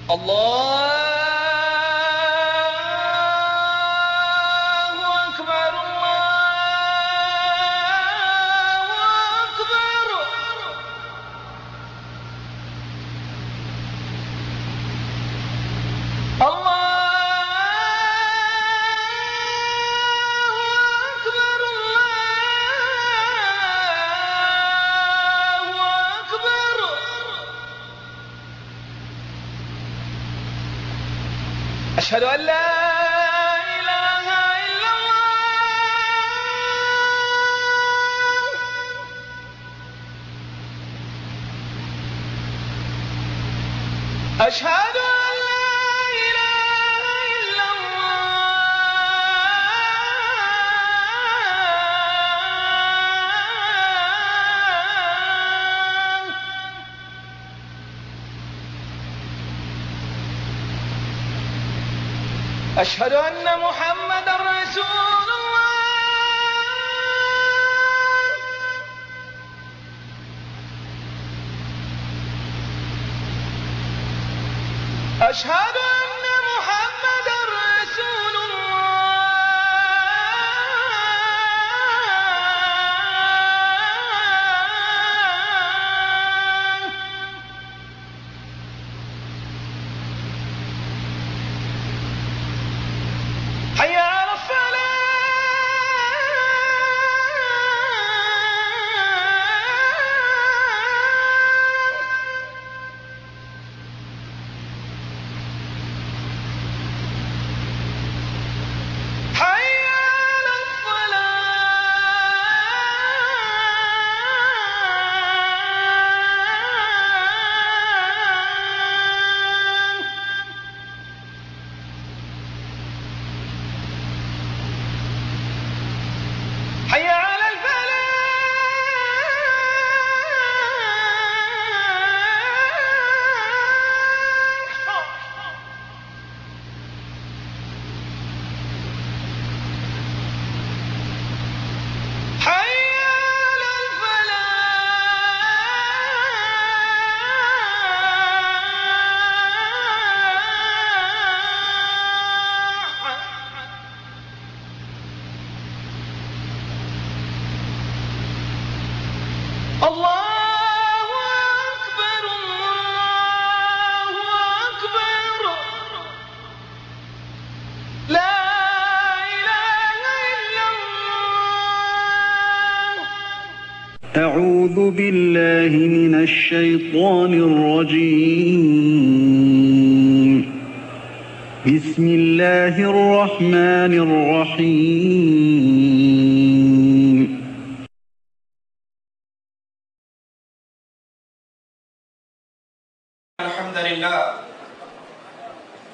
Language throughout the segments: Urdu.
الله أكبر الله أكبر. أشهد أن لا إله إلا الله. أشهد أن لا إله إلا الله. أشهد أن محمدًا رسول الله. أشهد أن محمدًا رسول الله. حي على الصلاة. حي على الصلاة. حي على الفلاح. حي على الفلاح. الله أكبر الله أكبر. لا إله إلا الله. أعوذ بالله من الشيطان الرجيم. بسم الله الرحمن الرحيم. الحمد لله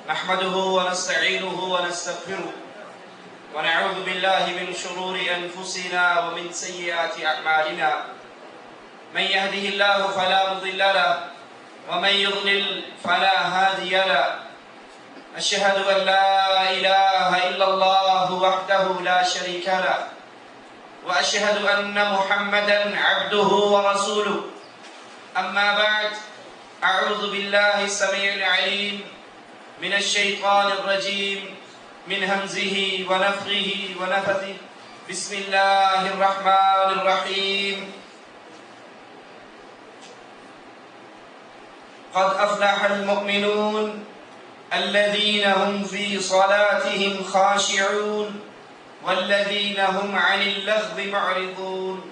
نحمده ونستعينه ونستغفره ونعوذ بالله من شرور أنفسنا ومن سيئات أعمالنا. من يهده الله فلا مضل له ومن يضلل فلا هادي له. أشهد أن لا إله إلا الله وحده لا شريك له وأشهد أن محمدا عبده ورسوله. أما بعد، أعوذ بالله السميع العليم من الشيطان الرجيم من همزه ونفخه ونفثه. بسم الله الرحمن الرحيم. قد أفلح المؤمنون الذين هم في صلاتهم خاشعون والذين هم عن اللغو معرضون.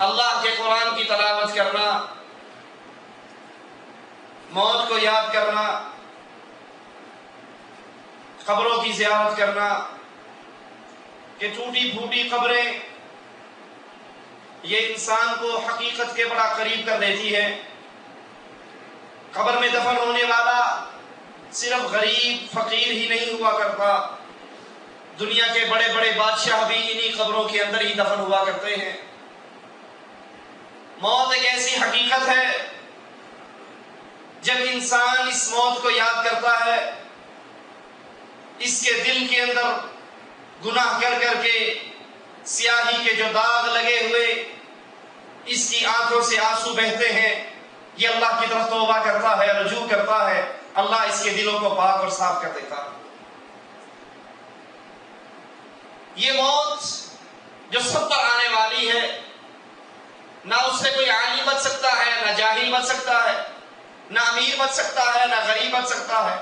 اللہ کے قرآن کی تلاوت کرنا، موت کو یاد کرنا، قبروں کی زیارت کرنا، کہ ٹوٹی پھوٹی قبریں یہ انسان کو حقیقت کے بڑا قریب کر دیتی ہے۔ قبر میں دفن ہونے والا صرف غریب فقیر ہی نہیں ہوا کرتا، دنیا کے بڑے بڑے بادشاہ بھی انہی قبروں کے اندر ہی دفن ہوا کرتے ہیں۔ موت ایک ایسی حقیقت ہے، جب انسان اس موت کو یاد کرتا ہے، اس کے دل کے اندر گناہ کر کر کے سیاہی کے جو داغ لگے ہوئے، اس کی آنکھوں سے آنسو بہتے ہیں، یہ اللہ کی طرف توبہ کرتا ہے، رجوع کرتا ہے، اللہ اس کے دلوں کو پاک اور صاف کر دیتا ہے۔ یہ موت جو سب پر آنے والی ہے، نہ اس سے کوئی عالم بچ سکتا ہے، نہ جاہل بچ سکتا ہے، نہ امیر بچ سکتا ہے، نہ غریب بچ سکتا ہے،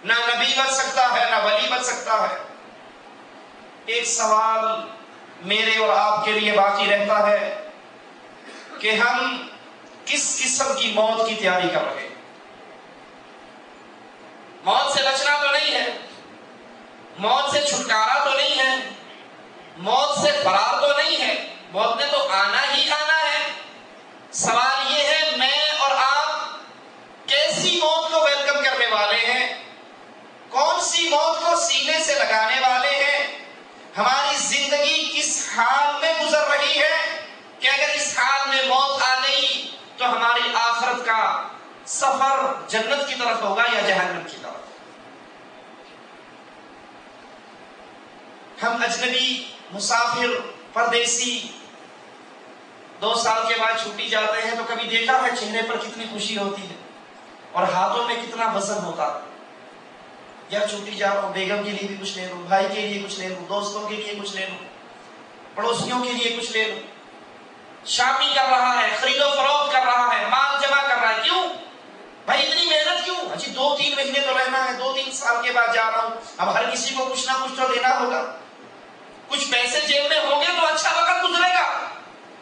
نہ نبی بچ سکتا ہے، نہ ولی بچ سکتا ہے۔ ایک سوال میرے اور آپ کے لیے باقی رہتا ہے کہ ہم کس قسم کی موت کی تیاری کر رہے ہیں؟ موت سے بچنا تو نہیں ہے، موت سے چھٹکارا تو نہیں ہے، موت سے فرار تو نہیں ہے، موت نے تو آنا ہی آنا ہے۔ سوال یہ ہے میں اور آپ کیسی موت کو ویلکم کرنے والے ہیں، کون سی موت کو سینے سے لگانے والے ہیں، ہماری زندگی کس حال میں گزر رہی ہے کہ اگر اس حال میں موت آ گئی تو ہماری آخرت کا سفر جنت کی طرف ہوگا یا جہنم کی طرف۔ ہم اجنبی، مسافر، پردیسی 2 سال کے بعد چھوٹی جاتے ہیں تو کبھی دیکھا ہے چہرے پر کتنی خوشی ہوتی ہے اور ہاتھوں میں کتنا وزن ہوتا ہے۔ یا چھوٹی جا رہا ہوں، بیگم کے لیے بھی کچھ لے لوں، بھائی کے لیے کچھ لے لوں، دوستوں کے لیے کچھ لے لوں، پڑوسیوں کے لیے کچھ لے لوں۔ شاپنگ کر رہا ہے، خرید و فروخت کر رہا ہے، مال جمع کر رہا ہے۔ کیوں بھائی اتنی محنت کیوں؟ اجی 2-3 مہینے تو رہنا ہے، 2-3 سال کے بعد جا رہا ہوں، اب ہر کسی کو کچھ نہ کچھ تو دینا ہوگا، کچھ پیسے جیب میں ہوں گے تو اچھا وقت گزرے گا،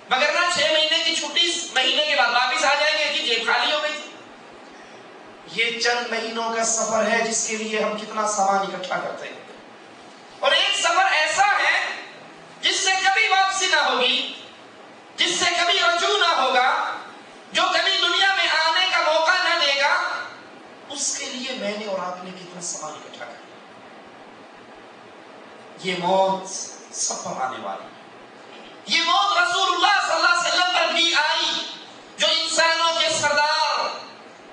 مگر نہ 6 مہینے کی چھٹی مہینے کے بعد واپس آ جائیں گے کہ جیب خالی ہو گئی تھی۔ یہ چند مہینوں کا سفر ہے جس کے لیے ہم کتنا سامان اکٹھا کرتے ہیں، اور ایک سفر ایسا ہے جس سے کبھی واپسی نہ ہوگی، جس سے کبھی رجوع نہ ہوگا، جو کبھی دنیا میں آنے کا موقع نہ دے گا۔ اس کے لیے میں نے اور آپ نے کتنا سامان اکٹھا کر لیا۔ یہ موت سب پر آنے والی ہے۔ یہ موت رسول اللہ صلی اللہ علیہ وسلم پر بھی آئی، جو انسانوں کے سردار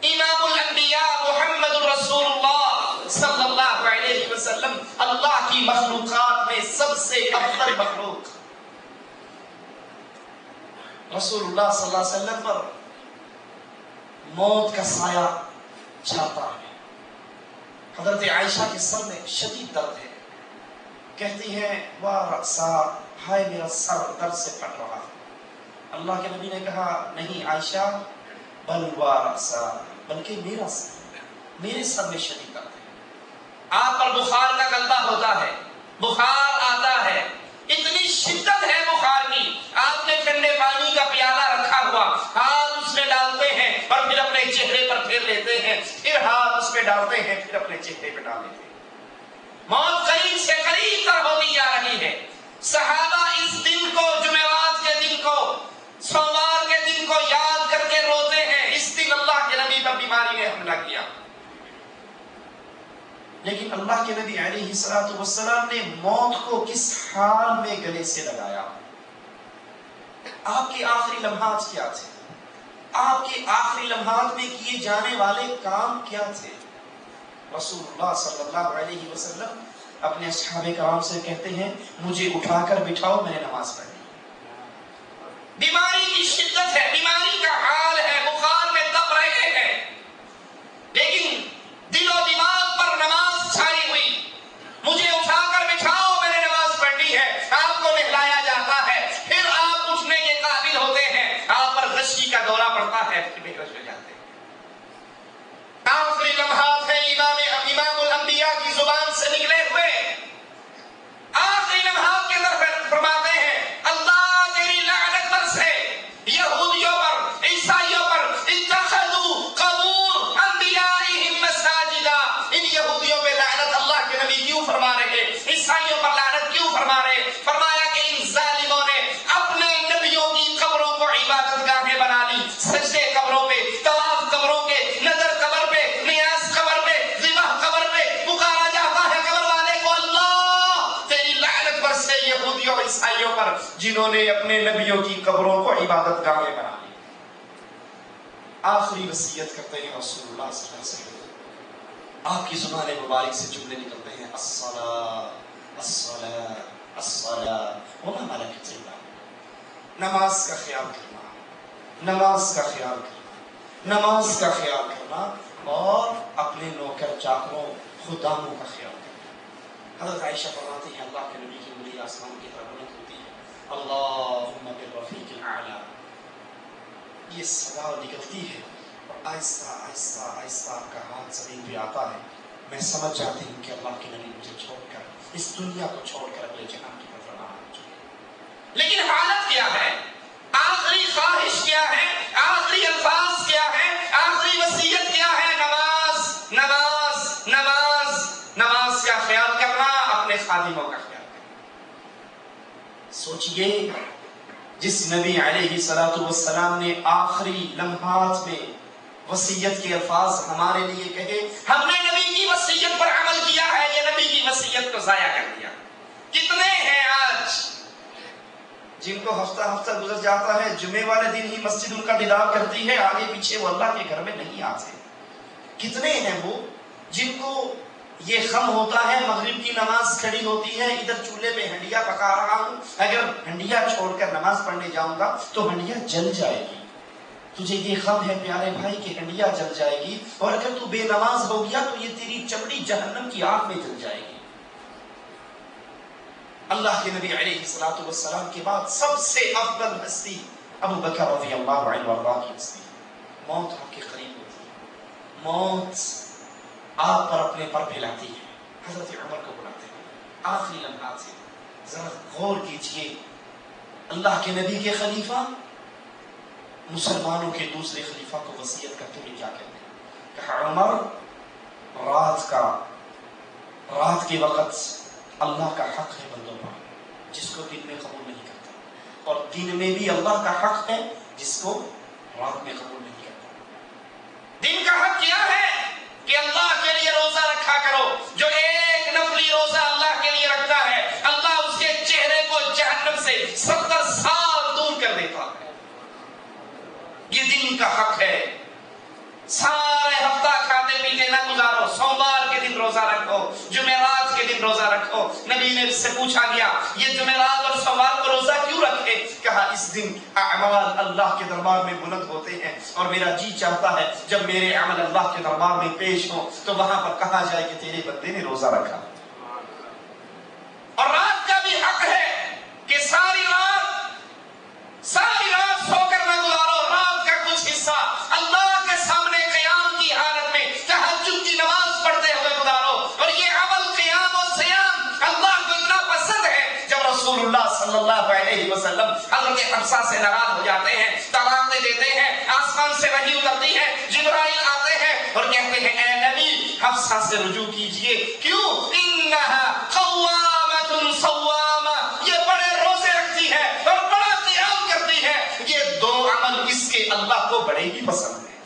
امام الانبیاء محمد رسول اللہ صلی اللہ علیہ وسلم، اللہ کی مخلوقات میں سب سے افضل مخلوق رسول اللہ صلی اللہ علیہ وسلم پر موت کا سایہ چھاتا ہے۔ حضرت عائشہ کے سر میں شدید درد ہے، کہتی ہیں واہ رأسا، ہائے میرا سر درد سے پھٹ رہا ہے۔ اللہ کے نبی نے کہا نہیں عائشہ، بل واہ رأسا، بلکہ میرا سر، میرے سر میں شدید درد ہے۔ آپ پر بخار کا غلبہ ہوتا ہے، بخار آتا ہے، اتنی شدت ہے بخار کی، آپ نے ٹھنڈے پانی کا پیالہ رکھا ہوا، ہاتھ اس میں ڈالتے ہیں اور پھر اپنے چہرے پر پھیر لیتے ہیں، پھر ہاتھ اس میں ڈالتے ہیں، پھر اپنے چہرے پہ ڈال لیتے ہیں۔ موت قریب سے قریب تر ہوتی جا رہی ہے۔ صحابہ اس دن کو، جمعرات کے دن کو، سوموار کے دن کو یاد کر کے روتے ہیں، اس دن اللہ کے نبی پر بیماری نے حملہ کیا۔ لیکن اللہ کے نبی علیہ السلام نے موت کو کس حال میں گلے سے لگایا؟ آپ کے آخری لمحات کیا تھے؟ آپ کے آخری لمحات میں کیے جانے والے کام کیا تھے؟ رسول اللہ صلی اللہ علیہ وسلم اپنے اصحاب کرام سے کہتے ہیں مجھے اٹھا کر بٹھاؤ، میں نے نماز پڑھی۔ بیماری کی شدت ہے، بیماری کا حال ہے، بخار میں تپ رہے ہیں، لیکن دل و دماغ پر نماز چھائی ہوئی۔ مجھے اٹھا کر بٹھاؤ، میں نے نماز پڑھی ہے۔ آپ کو نہلایا جاتا ہے، پھر آپ اٹھنے کے قابل ہوتے ہیں، آپ پر غشی کا دورہ پڑتا ہے، پھر بے ہوش ہو جاتے ہیں۔ آخری لمحات ہیں امام الانبیاء کی زبان سے نکلے ہوئے، آخری لمحات کے اندر فرماتے ہیں اللہ تیری لعنت برسے، جنہوں نے اپنے نبیوں کی قبروں کو عبادت گاہیں بنا لی. آخری وصیت کرتے ہیں رسول اللہ صلی اللہ علیہ وسلم. آپ کی زبان مبارک سے جملے نکلتے ہیں الصلاۃ الصلاۃ الصلاۃ وما ملکت ایمانکم. نماز کا خیال کرنا، نماز کا خیال کرنا، نماز کا خیال کرنا اور اپنے نوکر چاکروں خداموں کا خیال کرنا. حضرت عائشہ فرماتی ہیں اللہ کے نبی کی انگلی آسمان کی طرف بلند ہوتی ہے اللہم بالرفیق الاعلی. یہ صدا نکلتی ہے اور آہستہ آہستہ آہستہ آپ کا ہاتھ زمین پہ آتا ہے. میں سمجھ جاتی ہوں کہ اللہ کے نبی مجھے چھوڑ کر اس دنیا کو چھوڑ کر اگلے جہان کی طرف روانہ ہو چکے. لیکن حالت کیا ہے؟ آخری خواہش کیا ہے؟ آخری الفاظ کیا ہے؟ آخری وصیت کیا ہے؟ نماز نماز نماز. نماز کا خیال کرنا، اپنے خادموں کا خیال کرنا. سوچئے جس نبی علیہ الصلوۃ والسلام نے آخری لمحات میں وصیت کے الفاظ ہمارے لیے کہے، ہم نے نبی کی وصیت پر عمل کیا ہے، یہ نبی کی وصیت کو ضائع کر دیا. کتنے ہیں آج جن کو ہفتہ ہفتہ گزر جاتا ہے، جمعے والے دن ہی مسجد ان کا دیدار کرتی ہے، آگے پیچھے وہ اللہ کے گھر میں نہیں آتے. کتنے ہیں وہ جن کو یہ غم ہوتا ہے مغرب کی نماز کھڑی ہوتی ہے، ادھر چولہے پہ ہنڈیا پکا رہا ہوں، اگر ہنڈیا چھوڑ کر نماز پڑھنے جاؤں گا تو ہنڈیا جل جائے گی. تجھے یہ غم ہے پیارے بھائی کہ ہنڈیا جل جائے گی، اور اگر تو بے نماز ہو گیا تو یہ تیری چمڑی جہنم کی آگ میں جل جائے گی. اللہ کے نبی علیہ الصلوۃ والسلام کے بعد سب سے افضل ہستی ابو بکر رضی اللہ عنہ وارضاہ کی ہستی. موت آپ کے قریب ہوتی ہے، موت آپ پر اپنے پر پھیلاتی ہے. حضرت عمر کو بلاتے ہیں آخری لمحات سے. ذرا غور کیجئے، اللہ کے نبی کے خلیفہ مسلمانوں کے دوسرے خلیفہ کو وصیت کرتے ہوئے کیا کہتے ہیں؟ کہ عمر، رات کے وقت اللہ کا حق ہے بندوں پر جس کو دن میں قبول نہیں کرتا، اور دن میں بھی اللہ کا حق ہے جس کو رات میں قبول نہیں کرتا. دن کا حق کیا ہے؟ کہ اللہ کے لیے روزہ رکھا کرو. جو ایک نفلی روزہ اللہ کے لیے رکھتا ہے، اللہ اس کے چہرے کو جہنم سے 70 سال دور کر دیتا ہے. یہ دن کا حق ہے. سارے ہفتہ کھاتے پیتے نہ گزارو، سوموار کے دن روزہ رکھو، جمعرات کے دن روزہ رکھو. نبی نے اس سے پوچھا گیا یہ جمعرات اور سوموار کو روزہ کیوں رکھے؟ کہا اس دن اعمال اللہ کے دربار میں بلند ہوتے ہیں، اور میرا جی چاہتا ہے جب میرے عمل اللہ کے دربار میں پیش ہوں تو وہاں پر کہا جائے کہ تیرے بندے نے روزہ رکھا. اور رات کا بھی حق ہے کہ ساری رات سو کر نہ گزارو. رات کا کچھ حصہ اللہ کے سامنے قیام کی حالت میں تہجد کی نماز پڑھتے ہوئے گزارو. اور یہ عمل قیام و صیام اللہ کو اتنا پسند ہے، جب رسول اللہ صلی اللہ علیہ وسلم حضرت حفصہ سے ناراض ہو جاتے ہیں، طلاق دے دیتے ہیں، آسمان سے وحی اترتی ہے، جبرائیل آتے ہیں اور کہتے ہیں اے نبی حفصہ سے رجوع کیجئے. کیوں؟ انہا قوامۃ صوامہ، یہ بڑے روزے رکھتی ہے اور بڑا قیام کرتی ہے. یہ دو عمل اس کے اللہ کو بڑے ہی پسند ہیں،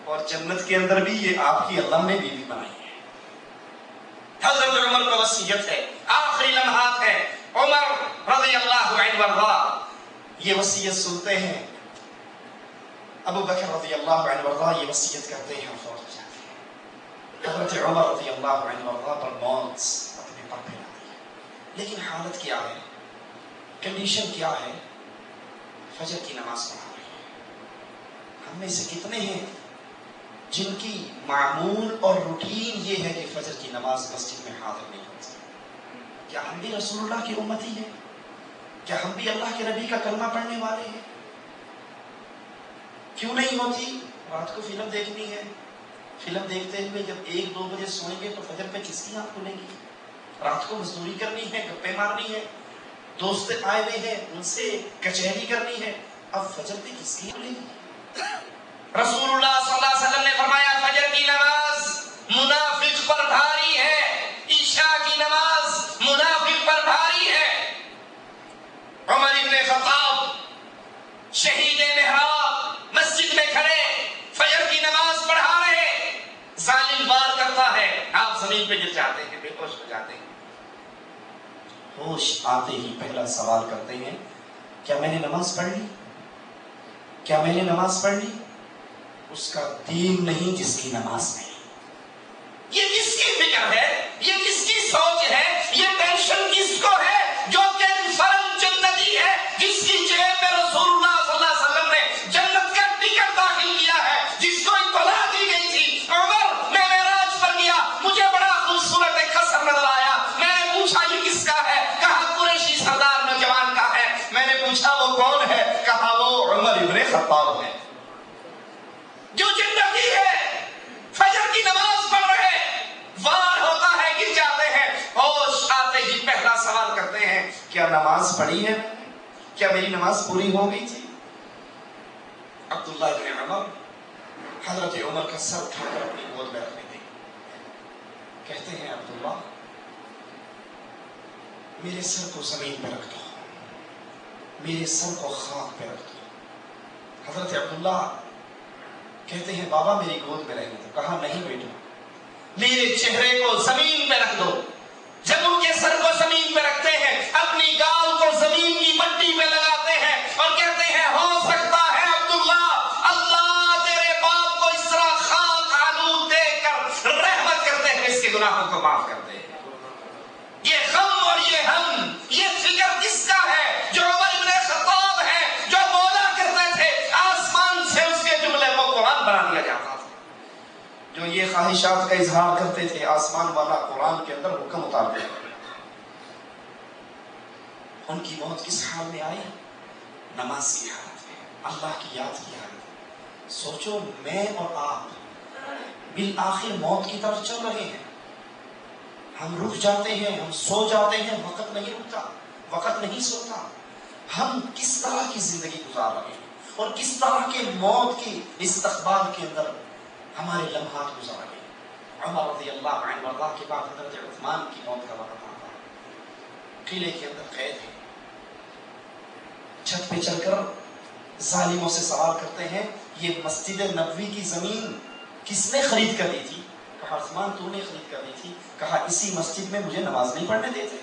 اور جنت کے اندر بھی یہ آپ کی اللہ نے بیوی بنائی ہے. حضرت عمر کو وصیت ہے، آخری لمحات ہے. عمر رضی اللہ عنہ وارضاہ یہ وصیت سنتے ہیں. ابو بکر رضی اللہ عنہ وارضاہ یہ وصیت کرتے ہیں اور فوت ہو جاتے ہیں. حضرت عمر رضی اللہ عنہ وارضاہ پر موت اپنے پر پھیلاتی ہے. لیکن حالت کیا ہے؟ کنڈیشن کیا ہے؟ فجر کی نماز پڑھا رہے ہیں. ہم میں سے کتنے ہیں جن کی معمول اور روٹین یہ ہے کہ فجر کی نماز مسجد میں حاضر نہیں ہوتی؟ کیا ہم بھی رسول اللہ کی امتی ہیں؟ کیا ہم بھی اللہ کے نبی کا کلمہ پڑھنے والے ہیں؟ کیوں نہیں ہوتی؟ رات کو فلم دیکھنی ہے، فلم دیکھتے ہوئے جب 1-2 بجے سوئیں گے تو فجر پہ کس کی آنکھ کھلے گی؟ رات کو مزدوری کرنی ہے، گپے مارنی ہے، دوست آئے ہوئے ہیں ان سے کچہری کرنی ہے، اب فجر پہ کس کی کھلے گی؟ رسول اللہ صلی اللہ علیہ وسلم نے فرمایا فجر کی نماز منافق پر بھاری ہے، عشاء کی نماز منافق پر بھاری ہے. عمر ابن خطاب شہید محراب مسجد میں کھڑے فجر کی نماز پڑھا رہے، ظالم وار کرتا ہے، آپ زمین پہ گر جاتے ہیں، بے ہوش ہو جاتے ہیں. ہوش آتے ہی پہلا سوال کرتے ہیں کیا میں نے نماز پڑھ لی؟ کیا میں نے نماز پڑھ لی؟ اس کا دین نہیں جس کی نماز نہیں. یہ کس کی فکر ہے؟ یہ کس کی سوچ ہے؟ یہ ٹینشن کس کو ہے جو کہ فرم جنتی ہے، جس کی جیب میں رسول اللہ صلی اللہ علیہ وسلم نے جنت کا ٹکٹ داخل کیا ہے، جس کو اطلاع دی گئی تھی. عمر میں معراج پر گیا، مجھے بڑا خوبصورت ایک قصر نظر آیا. میں نے پوچھا یہ کس کا ہے؟ کہا قریشی سردار نوجوان کا ہے. میں نے پوچھا وہ کون ہے؟ کہا وہ عمر ابن خطاب ہے جو جنتی ہے. فجر کی نماز پڑھ رہے، وار ہوتا ہے گر جاتے ہیں، ہوش آتے ہی پہلا سوال کرتے ہیں کیا نماز پڑھی ہے؟ کیا میری نماز پوری ہو گئی تھی؟ عبداللہ ابن عمر حضرت عمر کا سر اٹھا کر اپنی گود میں رکھنے دیں، کہتے ہیں عبداللہ میرے سر کو زمین پہ رکھ دو، میرے سر کو خاک پہ رکھ دو. حضرت عبداللہ کہتے ہیں بابا میری گود میں رہنے دو. کہا نہیں بیٹا، میرے چہرے کو زمین پہ رکھ دو. جب ان کے سر کو زمین پہ رکھتے ہیں، اپنی گال کو زمین کی مٹی پہ لگاتے ہیں اور کہتے ہیں ہو سکتا ہے عبداللہ اللہ تیرے باپ کو اس طرح خاک آلود دے کر رحمت کرتے ہیں اس کے گناہوں کو معاف کرتے ہیں. یہ غم اور یہ ہم، یہ فکر کس کا ہے؟ جو عمر ابن خطاب ہے، جو بولا کرتے تھے آسمان سے اس کے جملے کو قرآن بنا دیا جاتا تھا، جو یہ خواہشات کا اظہار کرتے تھے آسمان والا قرآن کے اندر حکم اتار دیا. ان کی موت کس حال میں آئی؟ نماز کی حالت میں، اللہ کی یاد کی حالت میں. سوچو میں اور آپ بالآخر موت کی طرف چل رہے ہیں. ہم رک جاتے ہیں، ہم سو جاتے ہیں، وقت نہیں رکتا، وقت نہیں سوتا. ہم کس طرح کی زندگی گزار رہے ہیں اور کس طرح کے موت کی استقبال کے اندر ہمارے لمحات گزار رہے ہیں. عمر رضی اللہ عنہ وارضاہ کے بعد حضرت عثمان کی موت کا وقت آتا ہے. قلعے کے اندر قید ہے، چھت پہ چل کر ظالموں سے سوال کرتے ہیں یہ مسجد نبوی کی زمین کس نے خرید کر دی تھی؟ کہا عثمان تو نے خرید کر دی تھی. کہا اسی مسجد میں مجھے نماز نہیں پڑھنے دیتے.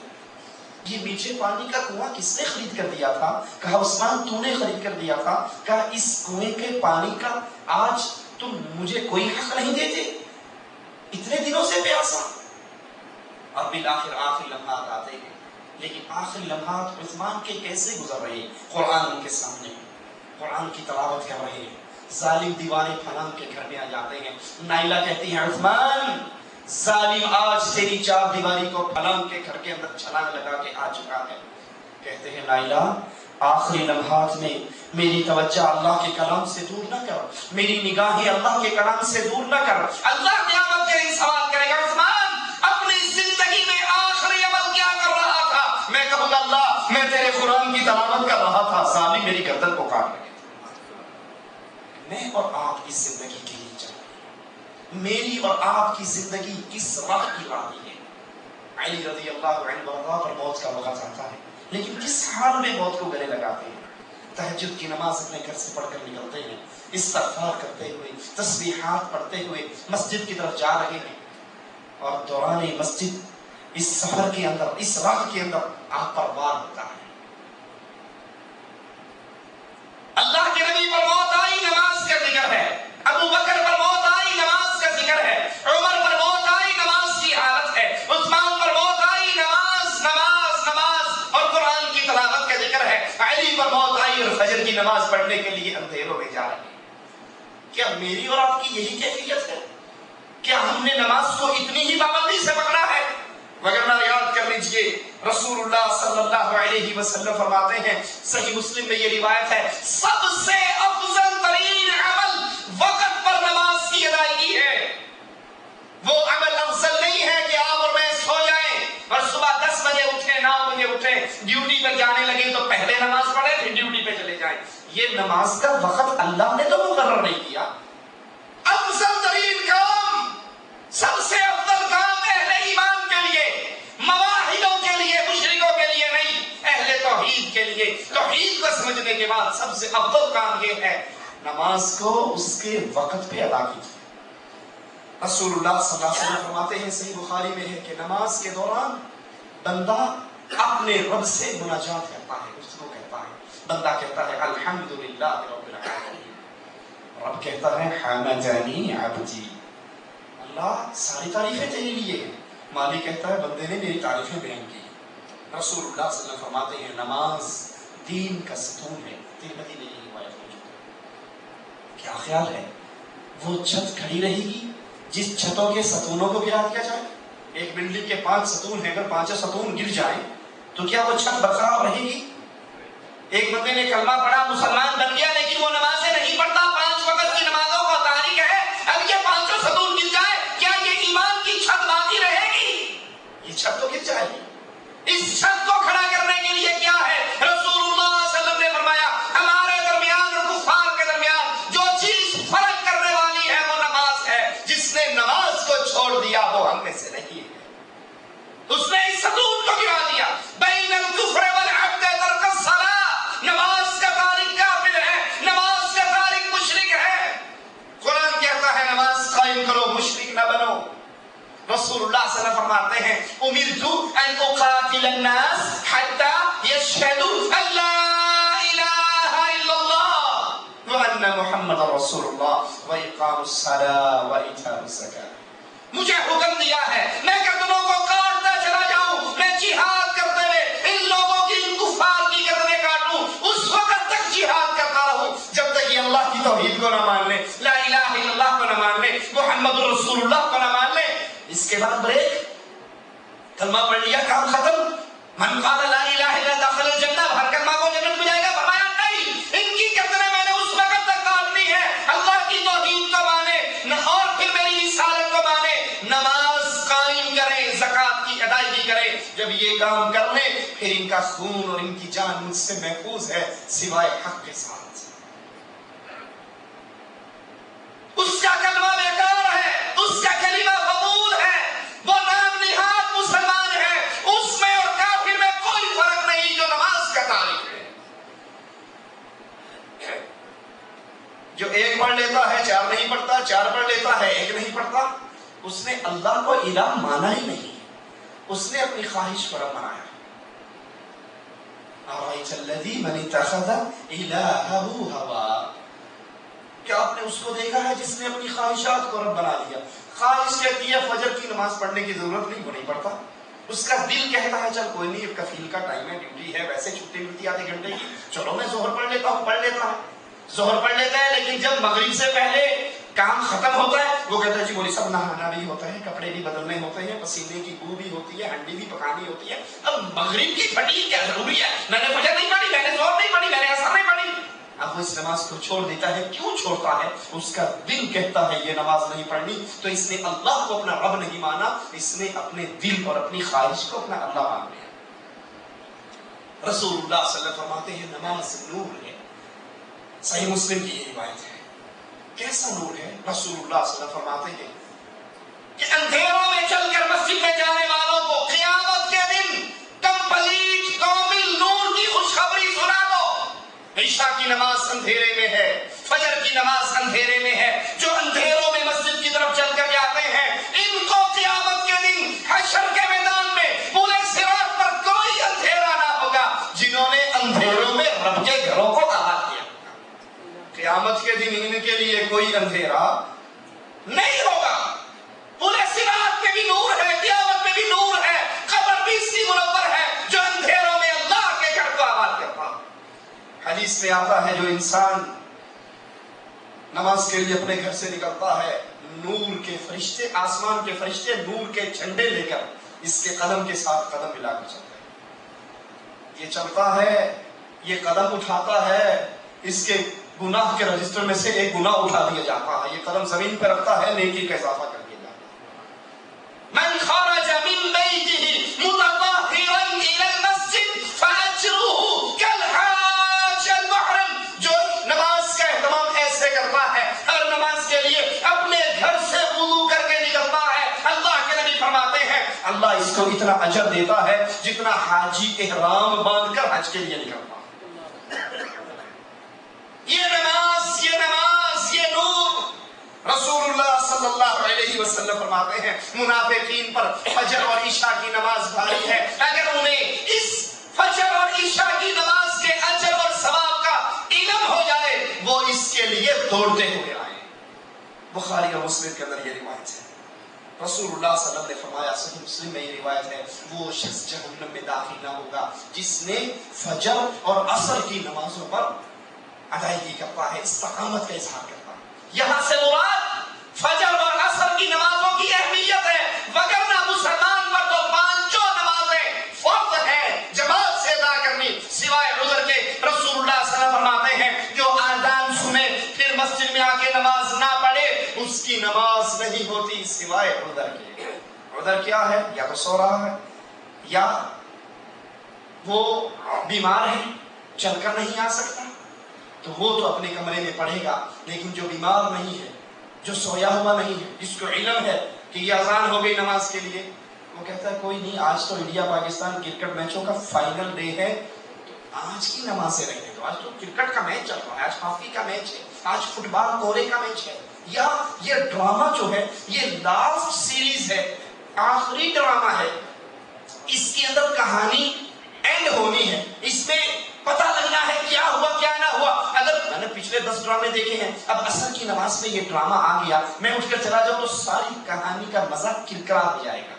یہ میٹھے پانی کا کنواں کس نے خرید کر دیا تھا؟ کہا عثمان تو نے خرید کر دیا تھا. کہا اس کنویں کے پانی کا آج تم مجھے کوئی حق نہیں دیتے؟ اتنے دنوں سے پیاسا. اور بالآخر آخری لمحات آتے ہیں، لیکن آخری لمحات عثمان کے کیسے گزر رہے ہیں؟ قرآن ان کے سامنے، قرآن کی تلاوت کر رہے ہیں. ظالم دیوانے پھلانگ کے گھر میں آ جاتے ہیں. نائلہ کہتی ہیں عثمان ظالم آج تیری چار دیواری کو پھلانگ کے گھر کے اندر چھلانگ لگا کے آ چکا ہے. کہتے ہیں نائلہ آخری لمحات میں میری توجہ اللہ کے کلام سے دور نہ کر، میری نگاہیں اللہ کے کلام سے دور نہ کر. اللہ قیامت کے دن سوال کرے گا عثمان اپنی زندگی میں آخری عمل کیا کر رہا تھا؟ میں کہوں گا اللہ میں تیرے قرآن کی تلاوت کر رہا تھا، ظالم میری گردن کو کاٹ لگے. میں اور آپ اس زندگی کے لیے چل رہے ہیں. میری اور آپ کی زندگی کس راہ کی راہ ہے؟ علی رضی اللہ عنہ وارضاہ پر موت کا وقت آتا ہے، لیکن کس حال میں موت کو گلے لگاتے ہیں؟ تہجد کی نماز اپنے گھر سے پڑھ کر نکلتے ہیں، استغفار کرتے ہوئے، تسبیحات پڑھتے ہوئے مسجد کی طرف جا رہے ہیں، اور دوران مسجد اس سفر کے اندر، اس راہ کے اندر آپ پر وار ہوتا ہے. اللہ کے نبی پر موت آئی، نماز کا ذکر ہے. ابو بکر پر موت آئی، نماز کا ذکر ہے. عمر پر موت آئی، نماز کی حالت ہے. عثمان پر موت آئی، نماز نماز نماز اور قرآن کی تلاوت کا ذکر ہے. علی پر موت آئی اور فجر کی نماز پڑھنے کے لیے اندھیروں میں جا رہے ہیں. کیا میری اور آپ کی یہی کیفیت ہے؟ کیا ہم نے نماز کو اتنی ہی پابندی سے پکڑا ہے؟ وگرنہ یاد کر لیجئے رسول اللہ صلی اللہ علیہ وسلم فرماتے ہیں، صحیح مسلم میں یہ روایت ہے، سب سے افضل ترین عمل وقت پر نماز کی ادائیگی ہے. وہ عمل افضل نہیں ہے کہ آپ اور میں سو جائیں اور صبح 10 بجے اٹھیں، 9 بجے اٹھیں، ڈیوٹی پر جانے لگے تو پہلے نماز پڑھیں پھر ڈیوٹی پہ چلے جائیں. یہ نماز کا وقت اللہ نے تو مقرر نہیں کیا. افضل ترین کام، سب سے افضل کام اہل ایمان کے لیے، مواحدوں کے لیے، مشرکوں کے لیے نہیں، اہل توحید کے لیے. توحید کو سمجھنے کے بعد سب سے افضل کام یہ ہے نماز کو اس کے وقت پہ ادا کیجیے. رسول اللہ صلی اللہ علیہ وسلم فرماتے ہیں، صحیح بخاری میں ہے کہ نماز کے دوران بندہ اپنے رب سے مناجات کرتا ہے، گفتگو کرتا ہے. بندہ کہتا ہے الحمدللہ رب العالمین، رب کہتا ہے حمدنی عبدی، اللہ ساری تعریفیں تیرے لیے ہیں. مالک کہتا ہے بندے نے میری تعریفیں بیان کی. رسول اللہ صلی اللہ علیہ وسلم فرماتے ہیں نماز دین کا ستون ہے. ترمذی میں یہ روایت موجود ہے. کیا خیال ہے وہ چھت کھڑی رہے گی جس چھتوں کے ستونوں کو گرا دیا جائے؟ ایک بلڈنگ کے 5 ستون ہیں، اگر 5 ستون گر جائیں تو کیا وہ چھت برقرار رہے گی؟ ایک بندے نے کلمہ پڑھا، مسلمان بن گیا، لیکن وہ نمازیں نہیں پڑھتا، 5 وقت کی نمازوں کو تاریخ ہے. اب یہ 5 ستون گر جائے، کیا یہ ایمان کی چھت باقی رہے گی؟ یہ چھت تو گر جائے گی. اس چھت کو کھڑا کرنے کے لیے کیا ہے؟ رسول اللہ صلی اللہ علیہ وسلم نے فرمایا ہمارے درمیان اور کفار کے درمیان جو چیز فرق کرنے والی ہے وہ نماز ہے. جس نے نماز کو چھوڑ دیا وہ ہم میں سے نہیں ہے. اس نے اس ستون کو گرا دیا. بین الکفر والعبد ترک الصلاۃ، نماز کا تارک کافر ہے، نماز کا تارک مشرک ہے. قرآن کہتا ہے نماز قائم کرو، مشرک نہ بنو. رسول اللہ صلی اللہ علیہ وسلم فرماتے ہیں امرت ان اقاتل الناس حتى يشهدوا ان لا اله الا الله وان محمد رسول الله واقام الصلاة وایتاء الزکاۃ. مجھے حکم دیا ہے میں گردنوں کو کاٹتا چلا جاؤں، میں جہاد کرتے ہوئے ان لوگوں کی، ان کفار کی گردنیں کاٹوں، اس وقت تک جہاد کرتا رہوں جب تک یہ اللہ کی توحید کو نہ مان لے، لا الہ الا اللہ کو نہ مان لے، محمد رسول اللہ کو نہ مان لے. اس کے بعد بریک، کلمہ پڑھ لیا کام ختم. من قال لا الہ الا اللہ دخل الجنہ، ہر کلمہ کو جنت میں جائے گا؟ فرمایا نہیں، ان کی گردنیں میں نے اس وقت تک کاٹنی ہے اللہ کی توحید کو مانے اور پھر میری رسالت کو مانے، نماز قائم کرے، زکات کی ادائیگی کرے. جب یہ کام کر لے پھر ان کا خون اور ان کی جان مجھ سے محفوظ ہے سوائے حق کے ساتھ. اس کا کلمہ بیکار ہے، اس کا کلمہ فضول ہے، وہ نام نہاد مسلمان ہے، اس میں اور کافر میں کوئی فرق نہیں جو نماز کا تارک ہے. جو ایک پڑھ لیتا ہے 4 نہیں پڑھتا، 4 پڑھ لیتا ہے 1 نہیں پڑھتا، اس نے اللہ کو الہ مانا ہی نہیں، اس نے اپنی خواہش کو رب بنایا. أَرَأَيْتَ الَّذِي مَنِ اتَّخَذَ إِلَٰهَهُ هَوَاهُ، کیا آپ نے اس کو دیکھا ہے جس نے اپنی خواہشات کو رب بنا دیا؟ خواہش کہتی ہے فجر کی نماز پڑھنے کی ضرورت نہیں، وہ نہیں پڑھتا. اس کا دل کہتا ہے چل کوئی نہیں، کفیل کا ٹائم ہے، ڈیوٹی ہے، ویسے چھٹی ملتی آدھے گھنٹے کی، چلو میں ظہر پڑھ لیتا ہوں، پڑھ لیتا ہے، ظہر پڑھ لیتا ہے. لیکن جب مغرب سے پہلے کام ختم ہوتا ہے وہ کہتا ہے جی مولوی صاحب نہانا بھی ہوتا ہے، کپڑے بھی بدلنے ہوتے ہیں، پسینے کی بو بھی ہوتی ہے، ہنڈی بھی پکانی ہوتی ہے. اب مغرب کی پھٹی کیا ضروری ہے؟ میں نے فجر نہیں پڑھی، میں نے ظہر نہیں پڑھی، میں نے عصر نہیں پڑھی. اب وہ اس نماز کو چھوڑ دیتا ہے. کیوں چھوڑتا ہے؟ اس کا دل کہتا ہے یہ نماز نہیں پڑھنی. تو اس نے اللہ کو اپنا رب نہیں مانا، اس نے اپنے دل اور اپنی خواہش کو اپنا اللہ مان لیا. رسول اللہ صلی اللہ علیہ وسلم فرماتے ہیں نماز نور ہے. صحیح مسلم کی یہ روایت ہے. کیسا نور ہے؟ رسول اللہ صلی اللہ علیہ وسلم فرماتے ہیں کہ اندھیروں میں چل کر مسجد میں جانے والوں کو قیامت کے دن کمپلیٹ کامل نور کی خوشخبری سنا دو. عشاء کی نماز اندھیرے میں ہے، فجر کی نماز اندھیرے میں ہے. جو اندھیروں میں مسجد کی طرف چل کر جاتے ہیں ان کو قیامت کے دن حشر کے میدان میں پورے صراط پر کوئی اندھیرا نہ ہوگا. جنہوں نے اندھیروں میں رب کے گھروں کو آباد کیا، قیامت کے دن ان کے لیے کوئی اندھیرا نہیں ہوگا. پورے صراط میں بھی نور ہے، قیامت میں بھی نور ہے، قبر بھی اس کی منور ہے جو اندھیروں میں اللہ کے گھر کو آباد کرتا. حدیث میں آتا ہے جو انسان نماز کے لیے اپنے گھر سے نکلتا ہے، نور کے فرشتے، آسمان کے فرشتے نور کے جھنڈے لے کر اس کے قدم کے ساتھ قدم ملا کر چلتے ہیں. یہ چلتا ہے، یہ قدم اٹھاتا ہے، اس کے گناہ کے رجسٹر میں سے ایک گناہ اٹھا دیا جاتا ہے. یہ قدم زمین پہ رکھتا ہے، نیکی کا اضافہ کر دیا جاتا ہے. من خرج من بیته متطہرا الى المسجد فاجره كالحاج المحرم. جو نماز کا اہتمام ایسے کرتا ہے اور نماز کے لیے اپنے گھر سے وضو کر کے نکلتا ہے، اللہ کے نبی فرماتے ہیں اللہ اس کو اتنا اجر دیتا ہے جتنا حاجی احرام باندھ کر حج کے لیے نکلتا. یہ نماز، یہ نور رسول اللہ صلی اللہ علیہ وسلم فرماتے ہیں منافقین پر فجر اور عشاء کی نماز بھاری ہے، اگر انہیں اس فجر اور عشاء کی نماز کے اجر اور ثواب کا علم ہو جائے وہ اس کے لیے دوڑتے ہوئے آئیں۔ بخاری اور مسلم کے اندر یہ روایت ہے، رسول اللہ صلی اللہ علیہ وسلم نے فرمایا، صحیح مسلم میں یہ روایت ہے، وہ شخص جہنم میں داخل نہ ہوگا جس نے فجر اور عصر کی نمازوں پر ادائیگی کرتا ہے، استقامت کا اظہار کرتا ہے۔ یہاں سے مراد فجر اور عصر کی نمازوں کی اہمیت ہے، وگرنہ مسلمان پر تو پانچوں نمازیں فرض ہیں جماعت سے ادا کرنی، سوائے عذر کے۔ رسول اللہ صلی اللہ علیہ وسلم فرماتے ہیں جو آذان سنے پھر مسجد میں آ کے نماز نہ پڑھے اس کی نماز نہیں ہوتی سوائے عذر کے۔ عذر کیا ہے؟ یا تو سو رہا ہے، یا وہ بیمار ہے چل کر نہیں آ سکتا، تو وہ تو اپنے کمرے میں پڑھے گا، لیکن جو بیمار نہیں ہے، جو سویا ہوا نہیں ہے، جس کو علم ہے کہ یہ اذان ہو گئی نماز کے لیے، وہ کہتا ہے کوئی نہیں، آج تو انڈیا پاکستان کرکٹ میچوں کا فائنل ڈے ہے، تو آج کی نمازیں رہنے دو، آج تو کرکٹ کا میچ چل رہا ہے، آج ہاکی کا میچ ہے، آج فٹ بال کورے کا میچ ہے، یا یہ ڈرامہ جو ہے یہ لاسٹ سیریز ہے، آخری ڈرامہ ہے، اس کے اندر کہانی اینڈ ہونی ہے، اس میں پتہ لگنا ہے کیا ہوا کیا نہ ہوا۔ اگر میں نے پچھلے 10 ڈرامے دیکھے ہیں، اب عصر کی نماز میں یہ ڈرامہ آ گیا، میں اٹھ کر چلا جاؤں تو ساری کہانی کا مزہ کرکرا ہو جائے گا،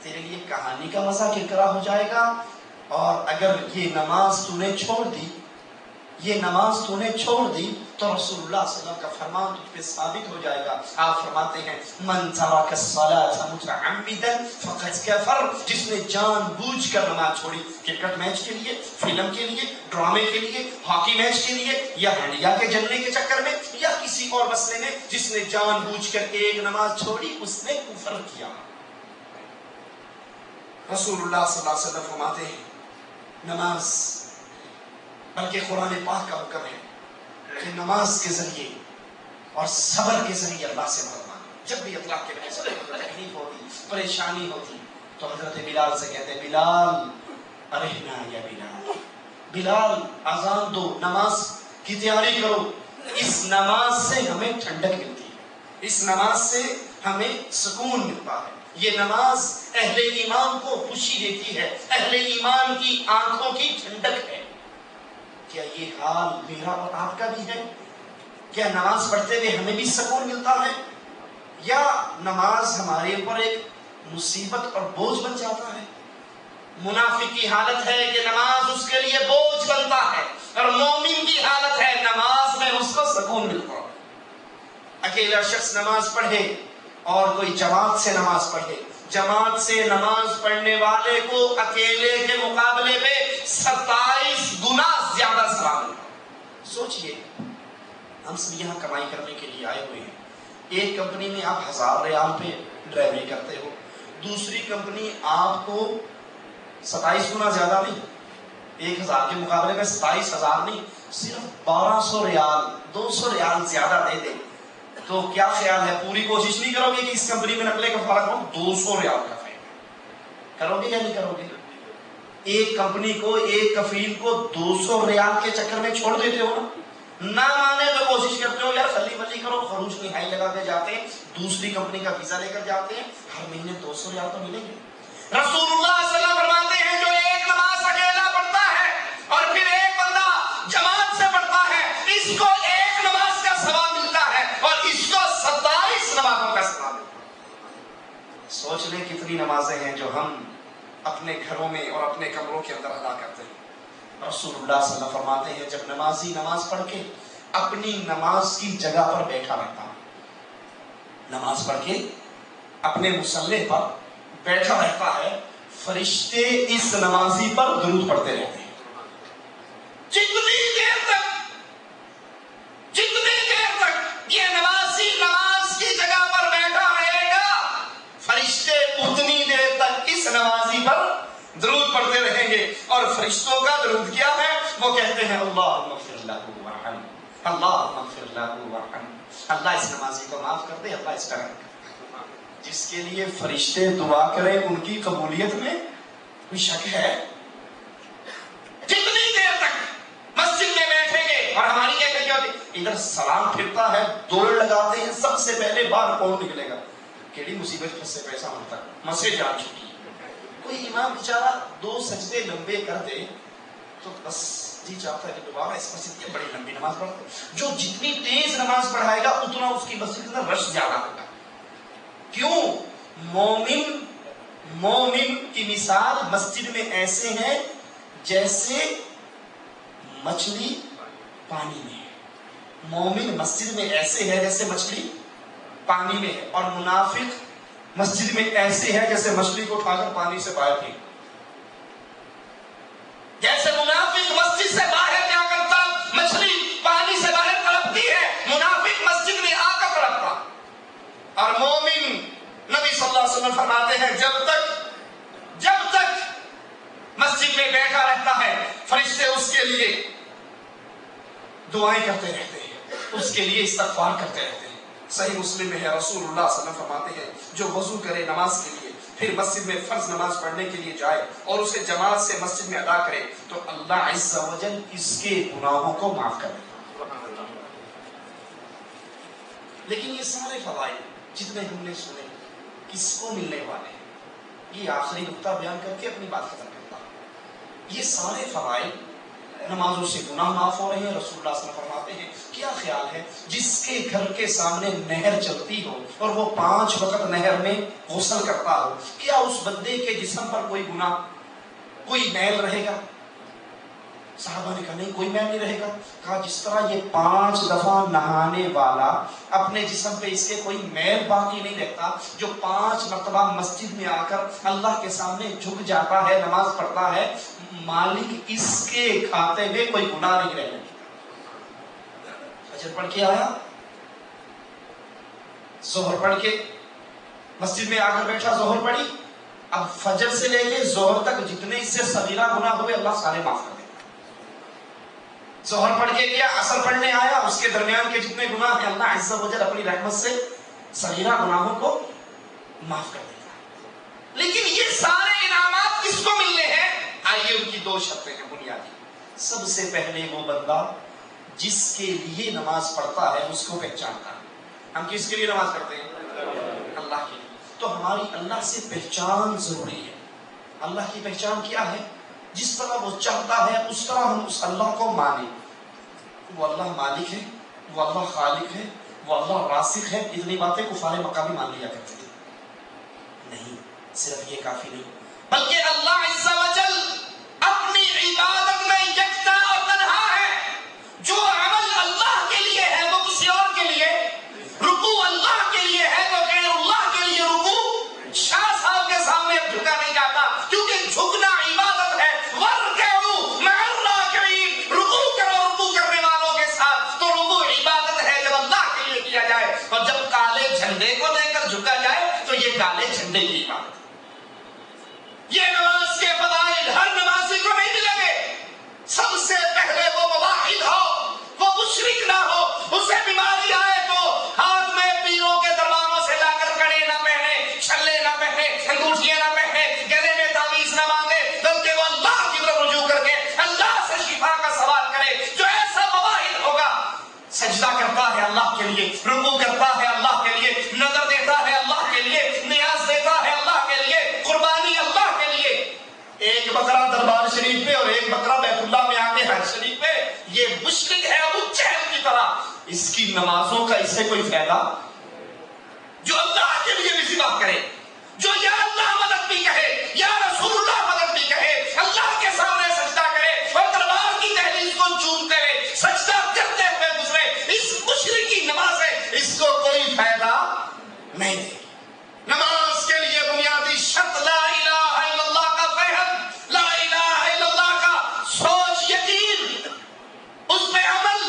تیرے لیے کہانی کا مزہ کرکرا ہو جائے گا۔ اور اگر یہ نماز تو نے چھوڑ دی، یہ نماز تو نے چھوڑ دی تو رسول اللہ صلی اللہ علیہ وسلم کا فرمان تجھ پہ ثابت ہو جائے گا۔ آپ فرماتے ہیں من ترک الصلاة متعمدا فقد کفر، جس نے جان بوجھ کر نماز چھوڑی، کرکٹ میچ کے لیے، فلم کے لیے، ڈرامے کے لیے، ہاکی میچ کے لیے، یا ہنڈیا کے جلنے کے چکر میں، یا کسی اور مسئلے میں، جس نے جان بوجھ کر ایک نماز چھوڑی اس نے کفر کیا۔ رسول اللہ صلی اللہ علیہ وسلم فرماتے ہیں نماز، بلکہ قرآن پاک کا حکم ہے کہ نماز کے ذریعے اور صبر کے ذریعے اللہ سے مدد مانگو۔ جب بھی اللہ کے نبی صلی اللہ علیہ وسلم کو تکلیف ہوتی، پریشانی ہوتی، تو حضرت بلال سے کہتے ہیں بلال ارحنا یا بلال، بلال اذان دو، نماز کی تیاری کرو، اس نماز سے ہمیں ٹھنڈک ملتی ہے، اس نماز سے ہمیں سکون ملتا ہے، یہ نماز اہل ایمان کو خوشی دیتی ہے، اہل ایمان کی آنکھوں کی ٹھنڈک ہے۔ کیا یہ حال میرا اور آپ کا بھی ہے؟ کیا نماز پڑھتے ہوئے ہمیں بھی سکون ملتا ہے، یا نماز ہمارے اوپر ایک مصیبت اور بوجھ بن جاتا ہے؟ منافق کی حالت ہے کہ نماز اس کے لیے بوجھ بنتا ہے، اور مومن کی حالت ہے نماز میں اس کو سکون ملتا ہے۔ اکیلا شخص نماز پڑھے اور کوئی جماعت سے نماز پڑھے، جماعت سے نماز پڑھنے والے کو اکیلے کے مقابلے میں 27 گنا زیادہ ثواب ملتا ہے۔ سوچئے ہم سب یہاں کمائی کرنے کے لیے آئے ہوئے ہیں، ایک کمپنی میں آپ 1000 ریال پہ ڈرائیوری کرتے ہو، دوسری کمپنی آپ کو 27 گنا زیادہ نہیں، 1000 کے مقابلے میں 27,000 نہیں، صرف 1200 ریال 200 ریال زیادہ دے دے، تو کیا خیال ہے پوری کوشش نہیں کرو گے کہ اس کمپنی میں نقلے کا فرق ہو؟ 200 ریال کا فرق کرو گے یا نہیں کرو گے؟ ایک کمپنی کو، ایک کفیل کو 200 ریال کے چکر میں چھوڑ دیتے ہو نہ مانے تو کوشش کرتے ہو یار خلی بلی کرو، خروج نہائی لگا کے جاتے ہیں، دوسری کمپنی کا ویزا لے کر جاتے ہیں، ہر مہینے 200 ریال تو ملیں گے۔ رسول اللہ صلی اللہ علیہ وسلم فرماتے ہیں جو ایک نماز اکیلا پڑھتا ہے اور پھر ایک بندہ جماعت سے پڑھتا ہے، اس کو ایک نماز کا ثواب ملتا ہے اور اس کو 27 نمازوں کا ثواب ملتا ہے۔ سوچ لیں کتنی نمازیں ہیں جو ہم اپنے گھروں میں اور اپنے کمروں کے اندر ادا کرتے ہیں۔ رسول اللہ صلی اللہ علیہ وسلم فرماتے ہیں جب نمازی نماز پڑھ کے اپنی نماز کی جگہ پر بیٹھا رہتا ہے، نماز پڑھ کے اپنے مصلی پر بیٹھا رہتا ہے، فرشتے اس نمازی پر درود پڑھتے رہتے ہیں۔ جتنی دیر تک یہ نمازی نماز کی جگہ پر بیٹھا رہے گا، فرشتے اتنی دیر تک اس نمازی پر درود پڑھتے رہیں گے۔ اور فرشتوں کا درود کیا ہے؟ وہ کہتے ہیں اللہم اغفر لہ وارحمہ، اللہم اغفر لہ وارحمہ، اللہ اس نمازی کو معاف کر دے، اللہ اس کا رحم کر دے۔ جس کے لیے فرشتے دعا کریں ان کی قبولیت میں کوئی شک ہے؟ جتنی دیر تک مسجد میں بیٹھیں گے، اور ہماری کیا ہوتی ادھر سلام پھرتا ہے، دوڑ لگاتے ہیں، سب سے پہلے باہر کون نکلے گا؟ کیڑی مصیبت پھنسے پیسہ ہوتا ہے، مسجد جان چکی ہے۔ کوئی امام بیچارہ 2 سجدے لمبے کر دے تو بس جی چاہتا ہے کہ دوبارہ اس مسجد کی بڑی لمبی نماز پڑھو۔ جو جتنی تیز نماز پڑھائے گا اتنا اس کی مسجد کا رش زیادہ ہوگا۔ کیوں؟ مومن کی مثال مسجد میں ایسے ہے جیسے مچھلی پانی میں ہے۔ مومن مسجد میں ایسے ہے جیسے مچھلی پانی میں ہے، اور منافق مسجد میں ایسے ہے جیسے مچھلی کو اٹھا کر پانی سے باہر پھینک۔ جیسے منافق مسجد سے باہر کیا کرتا، مچھلی پانی سے باہر تڑپتی ہے، منافق مسجد میں آ کر تڑپتا۔ اور مومن نبی صلی اللہ علیہ وسلم فرماتے ہیں جب تک مسجد میں بیٹھا رہتا ہے فرشتے اس کے لیے دعائیں کرتے رہتے ہیں، اس کے لیے استغفار کرتے رہتے ہیں۔ صحیح مسلم میں ہے، رسول اللہ صلی اللہ علیہ وسلم فرماتے ہیں جو وضو کرے نماز کے لیے پھر مسجد میں فرض نماز پڑھنے کے لیے جائے اور اسے جماعت سے مسجد میں ادا کرے تو اللہ عز و جل اس کے گناہوں کو معاف کر دے۔ لیکن یہ سارے فوائد جتنے ہم نے سنے کس کو ملنے والے ہیں؟ یہ آخری نقطہ بیان کر کے اپنی بات ختم کرتا ہوں۔ یہ سارے فوائد، نمازوں سے گناہ معاف ہو رہے ہیں، رسول اللہ صلی اللہ علیہ وسلم فرماتے ہیں کیا خیال ہے جس کے گھر کے سامنے نہر چلتی ہو اور وہ 5 وقت نہر میں غسل کرتا ہو، کیا اس بندے کے جسم پر کوئی گناہ، کوئی میل رہے گا؟ صحابہ نے کہا نہیں، کوئی میل نہیں رہے گا۔ کہا جس طرح یہ 5 دفعہ نہانے والا اپنے جسم پہ اس کے کوئی میل باقی نہیں رہتا، جو 5 مرتبہ مسجد میں آ کر اللہ کے سامنے جھک جاتا ہے، نماز پڑھتا ہے، مالک اس کے کھاتے میں کوئی گناہ نہیں رہے گا۔ فجر پڑھ کے آیا، ظہر پڑھ کے مسجد میں آ کر بیٹھا، ظہر پڑھی، اب فجر سے لے کے ظہر تک جتنے اس سے صغیرہ گناہ ہوئے اللہ سارے معاف کر دے۔ ظہر پڑھ کے گیا، عصر پڑھنے آیا، اس کے درمیان کے جتنے گناہ ہیں اللہ عز و جل اپنی رحمت سے صغیرہ گناہوں کو معاف کر دیتا ہے۔ لیکن یہ سارے انعامات کس کو ملنے ہیں؟ آئیے ان کی 2 شرطیں ہیں بنیادی۔ سب سے پہلے وہ بندہ جس کے لیے نماز پڑھتا ہے اس کو پہچانتا ہے۔ ہم کس کے لیے نماز پڑھتے ہیں؟ اللہ کے لیے۔ تو ہماری اللہ سے پہچان ضروری ہے۔ اللہ کی پہچان کیا ہے؟ جس طرح وہ چاہتا ہے اس طرح ہم اس اللہ کو مانیں۔ وہ اللہ مالک ہے، وہ اللہ خالق ہے، وہ اللہ رازق ہے۔ اتنی باتیں کفار مکہ بھی مان لیا کرتے تھے۔ نہیں، صرف یہ کافی نہیں، بلکہ اللہ عز و جل اپنی عبادت میں یکتا اور تنہا ہے۔ جو عمل اللہ کے لیے ہے وہ کسی اور کے لیے، رکوع اللہ کے لیے ہے تو غیر اللہ کے لیے رکوع شاہ صاحب کے سامنے اب جھکا نہیں جاتا، کیونکہ جھکنا عبادت ہے۔ وَارْكَعُوا مَعَ الرَّاكِعِينَ، رکوع کرو رکوع کرنے والوں کے ساتھ، تو رکوع عبادت ہے جب اللہ کے لیے کیا جائے، اور جب کالے جھنڈے کو لے کر جھکا جائے تو یہ کالے جھنڈے کی عبادت ہے۔ یہ نماز کے فضائل ہر نمازی کو نہیں ملیں گے۔ سب سے پہلے وہ موحد ہو، وہ مشرک نہ ہو، اسے بیماری آئے تو ہاتھ میں پیروں کے درباروں سے لا کر کڑے نہ پہنے، چھلے نہ پہنے، انگوٹھیاں نہ پہنے، گلے میں تعویذ نہ مانگے، بلکہ وہ اللہ کی طرف رجوع کر کے اللہ سے شفا کا سوال کرے۔ جو ایسا موحد ہوگا، سجدہ کرتا ہے اللہ کے لیے، رکوع کرتا ہے اللہ کے لیے، نظر دیتا ہے اللہ کے لیے، نیاز دیتا ہے اللہ کے لیے، قربانی اللہ کے لیے، ایک بکرا دربار شریف پہ اور ایک بکرا بیت اللہ میں آ کے حج شریف پہ، یہ مشرک ہے ابو جہل کی طرح۔ اس کی نمازوں کا اس سے کوئی فائدہ؟ جو اللہ کے لیے بھی بات کرے، جو یا اللہ مدد بھی کہے، یا رسول اللہ مدد بھی کہے، اللہ کے سامنے سجدہ کرے اور دربار کی دہلیز کو چومتے ہوئے سجدہ کرتے ہوئے گزرے، اس مشرک کی نماز ہے، اس کو کوئی فائدہ نہیں دے گی۔ نماز کے لیے بنیادی شرط لا الہ الا اللہ کا فہم، لا الہ الا اللہ کا سوچ، یقین، اس میں عمل،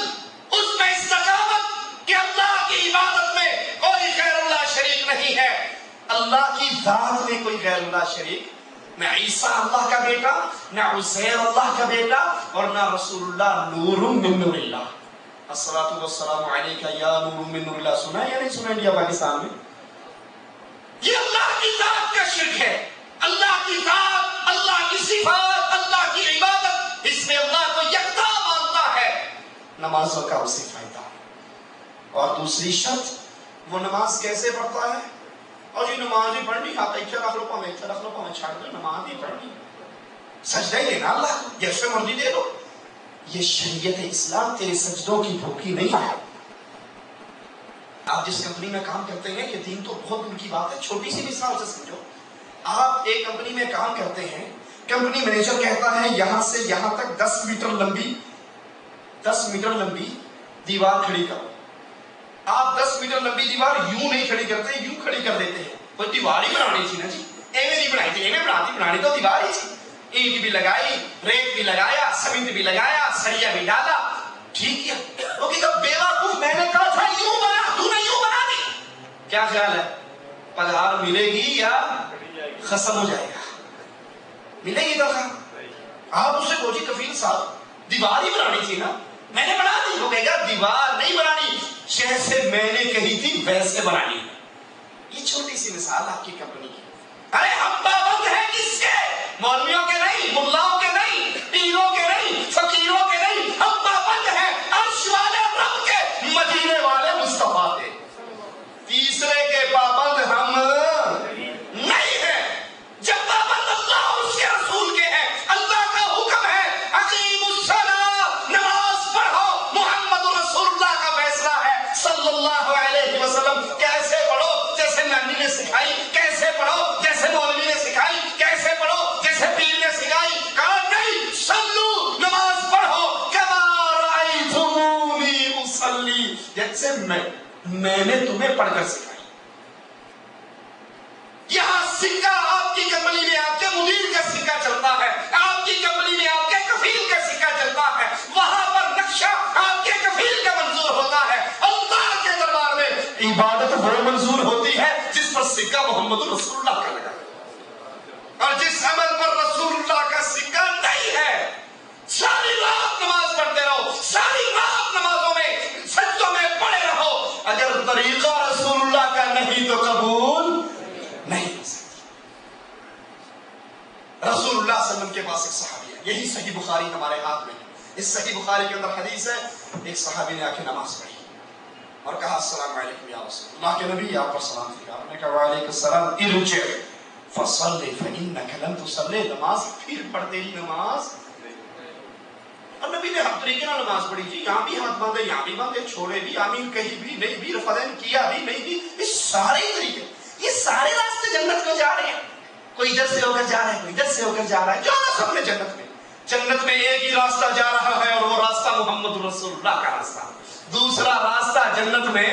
اس میں استقامت کہ اللہ کی عبادت میں کوئی غیر اللہ شریک نہیں ہے، اللہ کی ذات میں کوئی غیر اللہ شریک، نہ عیسیٰ اللہ کا بیٹا، نہ عزیر اللہ کا بیٹا، اور نہ رسول اللہ نور من نور اللہ۔ الصلاۃ والسلام علیک یا نور من نور اللہ، سنا ہے یا نہیں سنا انڈیا پاکستان میں؟ یہ اللہ کی ذات کا شرک ہے۔ اللہ کی ذات، اللہ کی صفات، اللہ کی عبادت، اس میں اللہ کو یکتا مانتا ہے، نمازوں کا اسے فائدہ اور دوسری شرط وہ نماز کیسے پڑھتا ہے؟ اور یہ نماز ہی پڑھنی ہاتھ ایچھا رکھ لو پاؤں ایچھا رکھ لو پاؤں چھاڑ دو نماز ہی پڑھنی سجدہ ہی دینا اللہ کو جیسے مرضی دے دو. یہ شریعت اسلام تیرے سجدوں کی بھوکی نہیں ہے. آپ جس کمپنی میں کام کرتے ہیں کہ دین تو بہت دور کی بات ہے, چھوٹی سی مثال سے سمجھو. آپ ایک کمپنی میں کام کرتے ہیں, کمپنی مینیجر کہتا ہے یہاں سے یہاں تک 10 میٹر لمبی دیوار کھڑی کرو. آپ 10 میٹر لمبی دیوار یوں نہیں کھڑی کرتے, یوں کھڑی کر دیتے ہیں. کوئی دیوار ہی بنانی تھی نا جی, ایویں نہیں بنائی تھی, ایویں بنانی تو دیوار ہی تھی. اینٹ بھی لگائی, ریت بھی لگایا, سیمنٹ بھی لگایا, سریا بھی ڈالا, ٹھیک ہے. وہ کہ بیوقوف میں نے کہا تھا یوں بنا, تو نے یوں بنا دی. کیا خیال ہے پگہار ملے گی یا ختم ہو جائے گا؟ ملے گی تنخواہ. آپ اسے بوجھے کفیل صاحب دیوار ہی بنانی تھی نا, میں نے بنا دی. وہ کہے گا دیوار نہیں بنانی, جیسے میں نے کہی تھی ویسے بنانی. یہ چھوٹی سی مثال آپ کی کمپنی کی. ارے ہم پابند ہیں کس کے؟ مولویوں کے نہیں, ملاؤں کے نہیں, پیروں کے نہیں, فقیروں کے نہیں. ہم پابند ہیں عرش والے رب کے, مدینے والے مصطفیٰ کے. تیسرے کے پابند ہم نہیں ہیں. جب پابند اللہ اور اس کے رسول کے ہیں, اللہ کا حکم ہے اقیم الصلاۃ, نماز پڑھو. محمد رسول اللہ کا فیصلہ ہے صلی اللہ علیہ وسلم. کیسے پڑھو؟ جیسے نانی نے سکھائی. کیسے پڑھو؟ جیسے مولوی نے سکھائی. کیسے پڑھو؟ جیسے پیر نے سکھائی. کہا نہیں, صلو, نماز پڑھو, کما رأیتمونی اصلی, جیسے میں نے تمہیں پڑھ کر سکھائی. یہاں سکہ آپ کی کمپنی میں آپ کے مدیر کا سکہ چلتا ہے, آپ کی کمپنی میں آپ کے کفیل کا سکہ چلتا ہے. وہاں پر نقشہ آپ کے کفیل کا منظور ہوتا ہے. اللہ کے دربار میں عبادت وہ منظور ہوتی ہے جس پر سکہ محمد رسول اللہ کا لگا, اور جس عمل پر رسول اللہ کا سکہ نہیں ہے, ساری رات نماز پڑھتے رہو, ساری رات نمازوں میں سجدوں میں پڑے رہو, اگر طریقہ رسول اللہ کا نہیں تو قبول نہیں ہو سکتی. رسول اللہ صلی اللہ علیہ وسلم کے پاس ایک صحابی ہے, یہی صحیح بخاری ہمارے ہاتھ میں ہے. اس صحیح بخاری کے اندر حدیث ہے, ایک صحابی نے آ کے نماز پڑھی اور کہا السلام علیکم یا رسول اللہ, کے نبی آپ پر سلام کیا. آپ نے کہا وعلیکم السلام, ارجع فصلی فانک لم تصلی, نماز پھر پڑھ, تیری نماز. اور نبی نے ہر طریقے سے نماز پڑھی تھی, یہاں بھی ہاتھ باندھے, یہاں بھی باندھے, چھوڑے بھی, آمین کہی بھی, نہیں بھی, رفعین کیا بھی, نہیں بھی. یہ سارے طریقے, یہ سارے راستے جنت کو جا رہے ہیں. کوئی ادھر سے ہو کر جا رہا ہے, کوئی ادھر سے ہو کر جا رہا ہے, جانا سب نے جنت میں. جنت میں ایک ہی راستہ جا رہا ہے, اور وہ راستہ محمد رسول اللہ کا راستہ. دوسرا راستہ جنت میں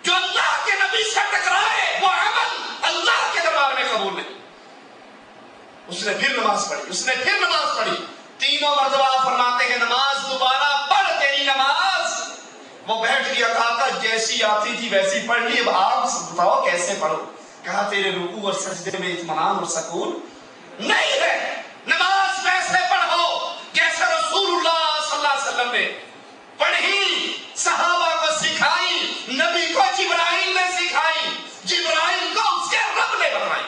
جو اللہ کے نبی سے ٹکرائے وہ عمل اللہ کے دربار میں قبول نہیں. اس نے پھر نماز پڑھی, اس نے پھر نماز پڑھی. تینوں مرتبہ فرماتے ہیں نماز دوبارہ پڑھ, تیری نماز. وہ بیٹھ گیا, کہا تھا جیسی آتی تھی ویسی پڑھ لی, اب آپ بتاؤ کیسے پڑھو. کہا تیرے رکوع اور سجدے میں اطمینان اور سکون نہیں ہے. نماز ویسے پڑھو جیسے رسول اللہ صلی اللہ علیہ وسلم نے پڑھی, صحابہ کو سکھائی, نبی کو جبرائیل نے سکھائی, جبرائیل کو اس کے رب نے بتائی.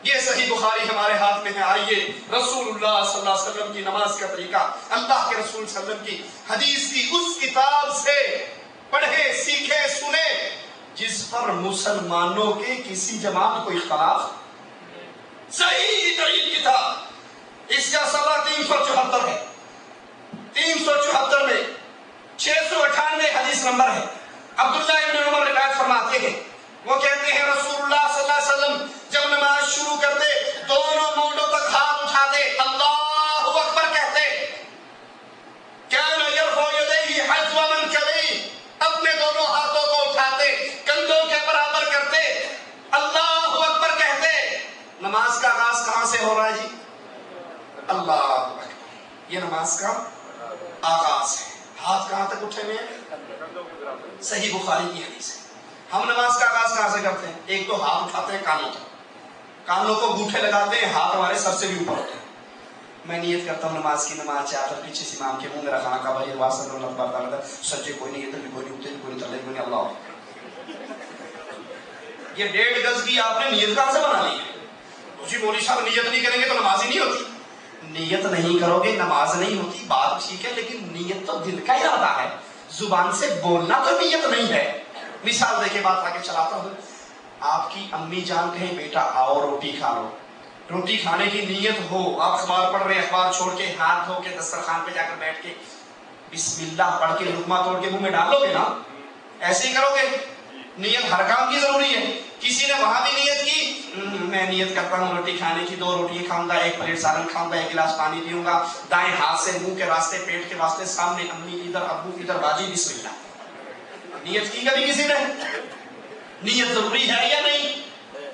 یہ صحیح بخاری ہمارے ہاتھ میں ہے. آئیے رسول اللہ صلی اللہ علیہ وسلم کی نماز کا طریقہ, اللہ کے رسول صلی اللہ علیہ وسلم کی حدیث کی اس کتاب سے پڑھے, سیکھے, سنے جس پر مسلمانوں کے کسی جماعت کو اختلاف. صحیح ترین کتاب, اس کا صفحہ 374 ہے. 374 میں 698 حدیث نمبر ہے. عبداللہ ابن عمر روایت فرماتے ہیں, وہ کہتے ہیں رسول اللہ صلی اللہ علیہ وسلم جب نماز شروع کرتے دونوں مونڈوں تک ہاتھ اٹھاتے, اللہ اکبر کہتے. کان یرفع یدیہ حذو منکبیہ, اپنے دونوں ہاتھوں کو اٹھاتے, کندھوں کے برابر کرتے, اللہ اکبر کہتے. نماز کا آغاز کہاں سے ہو رہا ہے جی؟ اللہ اکبر. یہ نماز کا آغاز ہے. ہاتھ کہاں تک اٹھے ہوئے ہیں؟ صحیح بخاری کی حدیث ہے. ہم نماز کا آغاز کہاں سے کرتے ہیں؟ ایک تو ہاتھ اٹھاتے ہیں کانوں تک, کانوں کو گوٹھے لگاتے ہیں, ہاتھ ہمارے سر سے بھی اوپر ہوتے ہیں. میں نیت کرتا ہوں نماز کی, نماز چادر پیچھے سے امام کے منہ میں رکھنا کا بھائی رواز صلی اللہ علیہ وسلم, سجے کوئی نہیں, ادھر بھی کوئی نہیں, اتنے بھی کوئی نہیں, تلے کوئی نہیں, اللہ. یہ 1.5 گز کی آپ نے نیت کہاں سے بنا لی ہے؟ جی مولوی صاحب نیت نہیں کریں گے تو نماز ہی نہیں ہوتی. نیت نہیں کرو گے نماز نہیں ہوتی, بات ٹھیک ہے, لیکن نیت تو دل کا ارادہ ہے. زبان سے بولنا تو نیت نہیں ہے. مثال دے کے بات آگے چلاتا ہوں. آپ کی امی جان کہیں بیٹا آؤ روٹی کھا لو. روٹی کھانے کی نیت ہو, آپ اخبار پڑھ رہے, اخبار چھوڑ کے ہاتھ دھو کے دسترخوان پہ جا کر بیٹھ کے بسم اللہ پڑھ کے لقمہ توڑ کے منہ میں ڈالو گے نا, ایسے ہی کرو گے. نیت ہر کام کی ضروری ہے. کسی نے وہاں بھی نیت کی, میں نیت کرتا ہوں روٹی کھانے کی, 2 روٹی کھاؤں گا, 1 پلیٹ سالن کھاؤں گا, 1 گلاس پانی پیوں گا, دائیں ہاتھ سے منہ کے راستے پیٹ کے واسطے سامنے امی ادھر ابو ادھر باجی بسم اللہ. نیت کی کبھی کسی نے؟ نیت ضروری ہے یا نہیں؟